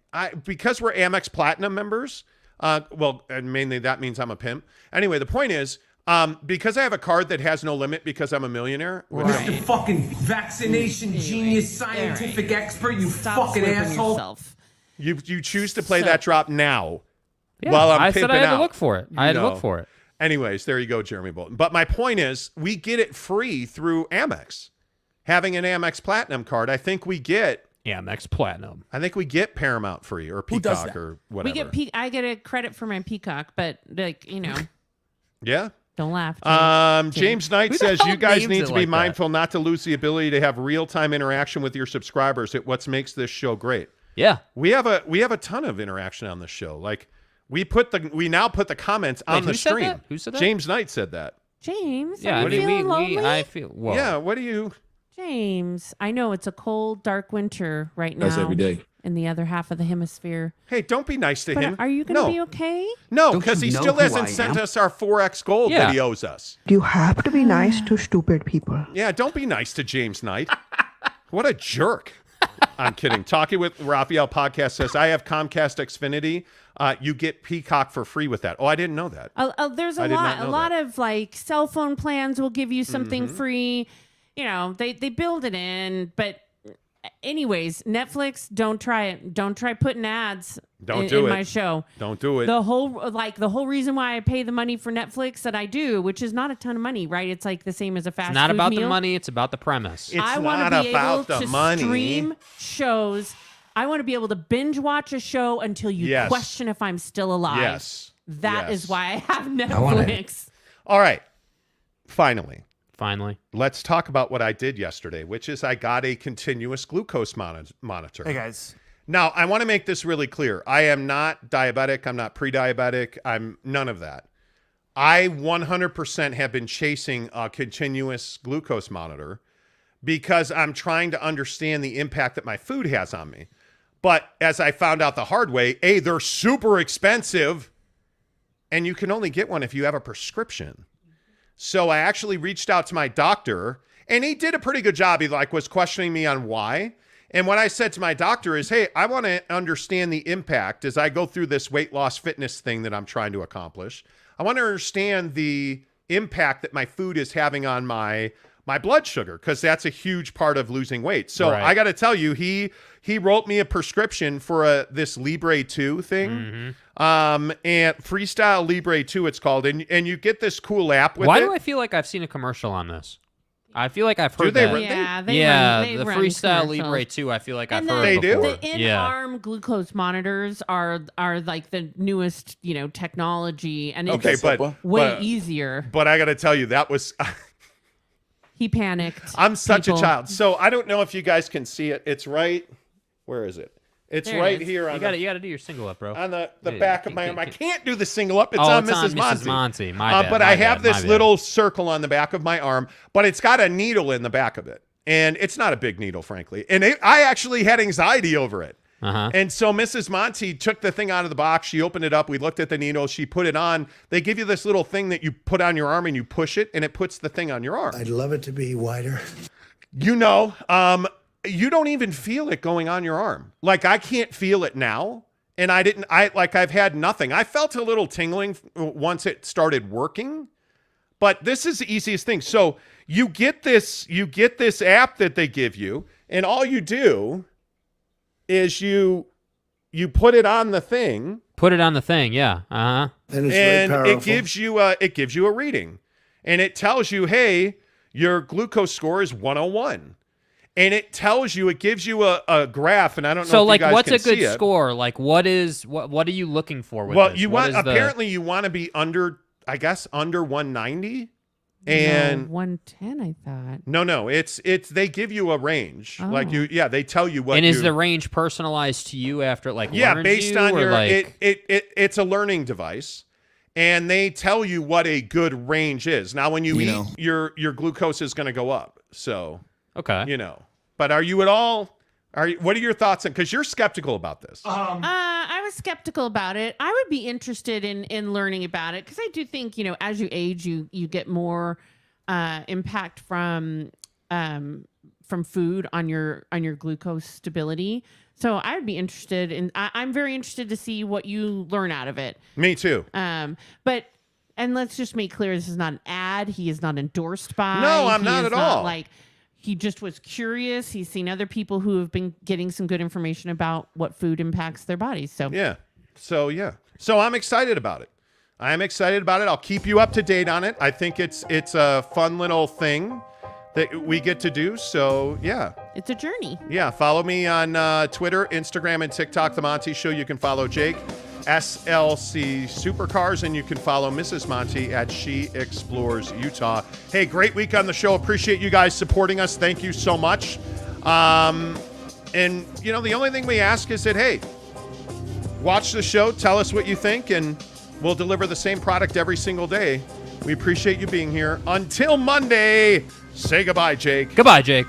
because we're Amex Platinum members, and mainly that means I'm a pimp. Anyway, the point is, because I have a card that has no limit because I'm a millionaire. Right. Mr. fucking vaccination genius, scientific expert, you Stop fucking asshole. Yourself. You choose to play that drop now. Yeah, while I said I had out. to look for it. I had to look for it. Anyways, there you go, Jeremy Bolton. But my point is, we get it free through Amex. Having an Amex Platinum card, I think we get Amex Platinum. I think we get Paramount free or Peacock or whatever. I get a credit for my Peacock, but Yeah. don't laugh. James Knight Who the says hell you guys names need it to be like that? mindful not to lose the ability to have real-time interaction with your subscribers. It's what makes this show great. Yeah. We have a ton of interaction on the show. Like we now put the comments on the who said stream. that? Who said that? James Knight said that. James, Yeah, are you feeling lonely? I feel well. Yeah, what do you James, I know it's a cold, dark winter right now. That's every day. In the other half of the hemisphere. Hey, don't be nice to But him. are you going to be okay? No, Don't because you he know still who I hasn't sent am? us our 4X gold Yeah. that he owes us. You have to be nice to stupid people. Yeah, don't be nice to James Knight. What a jerk. I'm kidding. Talking with Raphael podcast says, I have Comcast Xfinity. You get Peacock for free with that. Oh, I didn't know that. There's I a did not lot. know A lot that. of like cell phone plans will give you something free. They build it in. But anyways, Netflix, don't try it. Don't try putting ads in my show. Don't do it. The whole reason why I pay the money for Netflix that I do, which is not a ton of money, right? It's like the same as a fast It's not food about meal. the money. It's about the premise. It's I want not to be able about the to money. stream shows. I want to be able to binge watch a show until you Yes. question if I'm still alive. Yes. That is Yes. why I have want it. Netflix. All right. Finally, Let's talk about what I did yesterday, which is I got a continuous glucose monitor. Hey, guys. Now, I want to make this really clear. I am not diabetic. I'm not pre-diabetic. I'm none of that. I 100% have been chasing a continuous glucose monitor because I'm trying to understand the impact that my food has on me. But as I found out the hard way, A, they're super expensive, and you can only get one if you have a prescription. So I actually reached out to my doctor, and he did a pretty good job. He was questioning me on why. And what I said to my doctor is, hey, I want to understand the impact as I go through this weight loss fitness thing that I'm trying to accomplish. I want to understand the impact that my food is having on my blood sugar, because that's a huge part of losing weight. So Right. I got to tell you, he wrote me a prescription for this Libre 2 thing. And Freestyle Libre 2 it's called, and you get this cool app with Why it. do I feel like I've seen a commercial on this? I feel like I've heard they that. run- Yeah, they the run Freestyle commercials. Libre 2, I feel like And I've heard They do? before. The in-arm glucose monitors are like the newest, technology, and it's Okay, but way easier. But I got to tell you, that was He panicked. I'm such people. a child. So I don't know if you guys can see it. It's right. Where is it? It's There it right is. here You on got the, to do your single up, bro. on the Yeah, back of can- my can- arm. I can- can't do the single up. It's Oh, on it's Mrs. on Monty. Mrs. Monty. My bad, But my I have bad, this my bad. little circle on the back of my arm, but it's got a needle in the back of it. And it's not a big needle, frankly. And I actually had anxiety over it. Uh-huh. And so Mrs. Monty took the thing out of the box. She opened it up. We looked at the needle. She put it on. They give you this little thing that you put on your arm and you push it, and it puts the thing on your arm. I'd love it to be wider. You don't even feel it going on your arm. Like, I can't feel it now. And I've had nothing. I felt a little tingling once it started working, but this is the easiest thing. So you get this app that they give you, and all you do is you put it on the thing. Put it on the thing, yeah. Uh-huh. And it's And very it powerful. gives you a reading, and it tells you, hey, your glucose score is 101, and it gives you a graph, and I don't know. So, if like, you guys what's can a good see it. score? Like, what are you looking for with Well, this? you What want is the- apparently you want to be under 190, and 110, I thought. no, it's they give you a range, Oh. they tell you what. And is the range personalized to you after it, like, learns based you, on or your like... it's a learning device, and they tell you what a good range is. Now, when you eat, your glucose is going to go up. So, Okay. But are you at all? What are your thoughts on? Because you're skeptical about this. I was skeptical about it. I would be interested in learning about it because I do think as you age, you get more impact from food on your glucose stability. So I would be interested in. I'm very interested to see what you learn out of it. Me too. But and let's just make clear, this is not an ad. He is not endorsed by. No, I'm He not is at all. Like, he just was curious. He's seen other people who have been getting some good information about what food impacts their bodies. So Yeah. So I'm excited about it. I am excited about it. I'll keep you up to date on it. I think it's a fun little thing that we get to do. So, yeah. It's a journey. Yeah, follow me on Twitter, Instagram, and TikTok, The Monty Show. You can follow Jake, SLC Supercars, and you can follow Mrs. Monty at She Explores Utah. Hey, great week on the show. Appreciate you guys supporting us. Thank you so much. And, you know, the only thing we ask is that, hey, watch the show, tell us what you think, and we'll deliver the same product every single day. We appreciate you being here. Until Monday, say goodbye, Jake. Goodbye, Jake.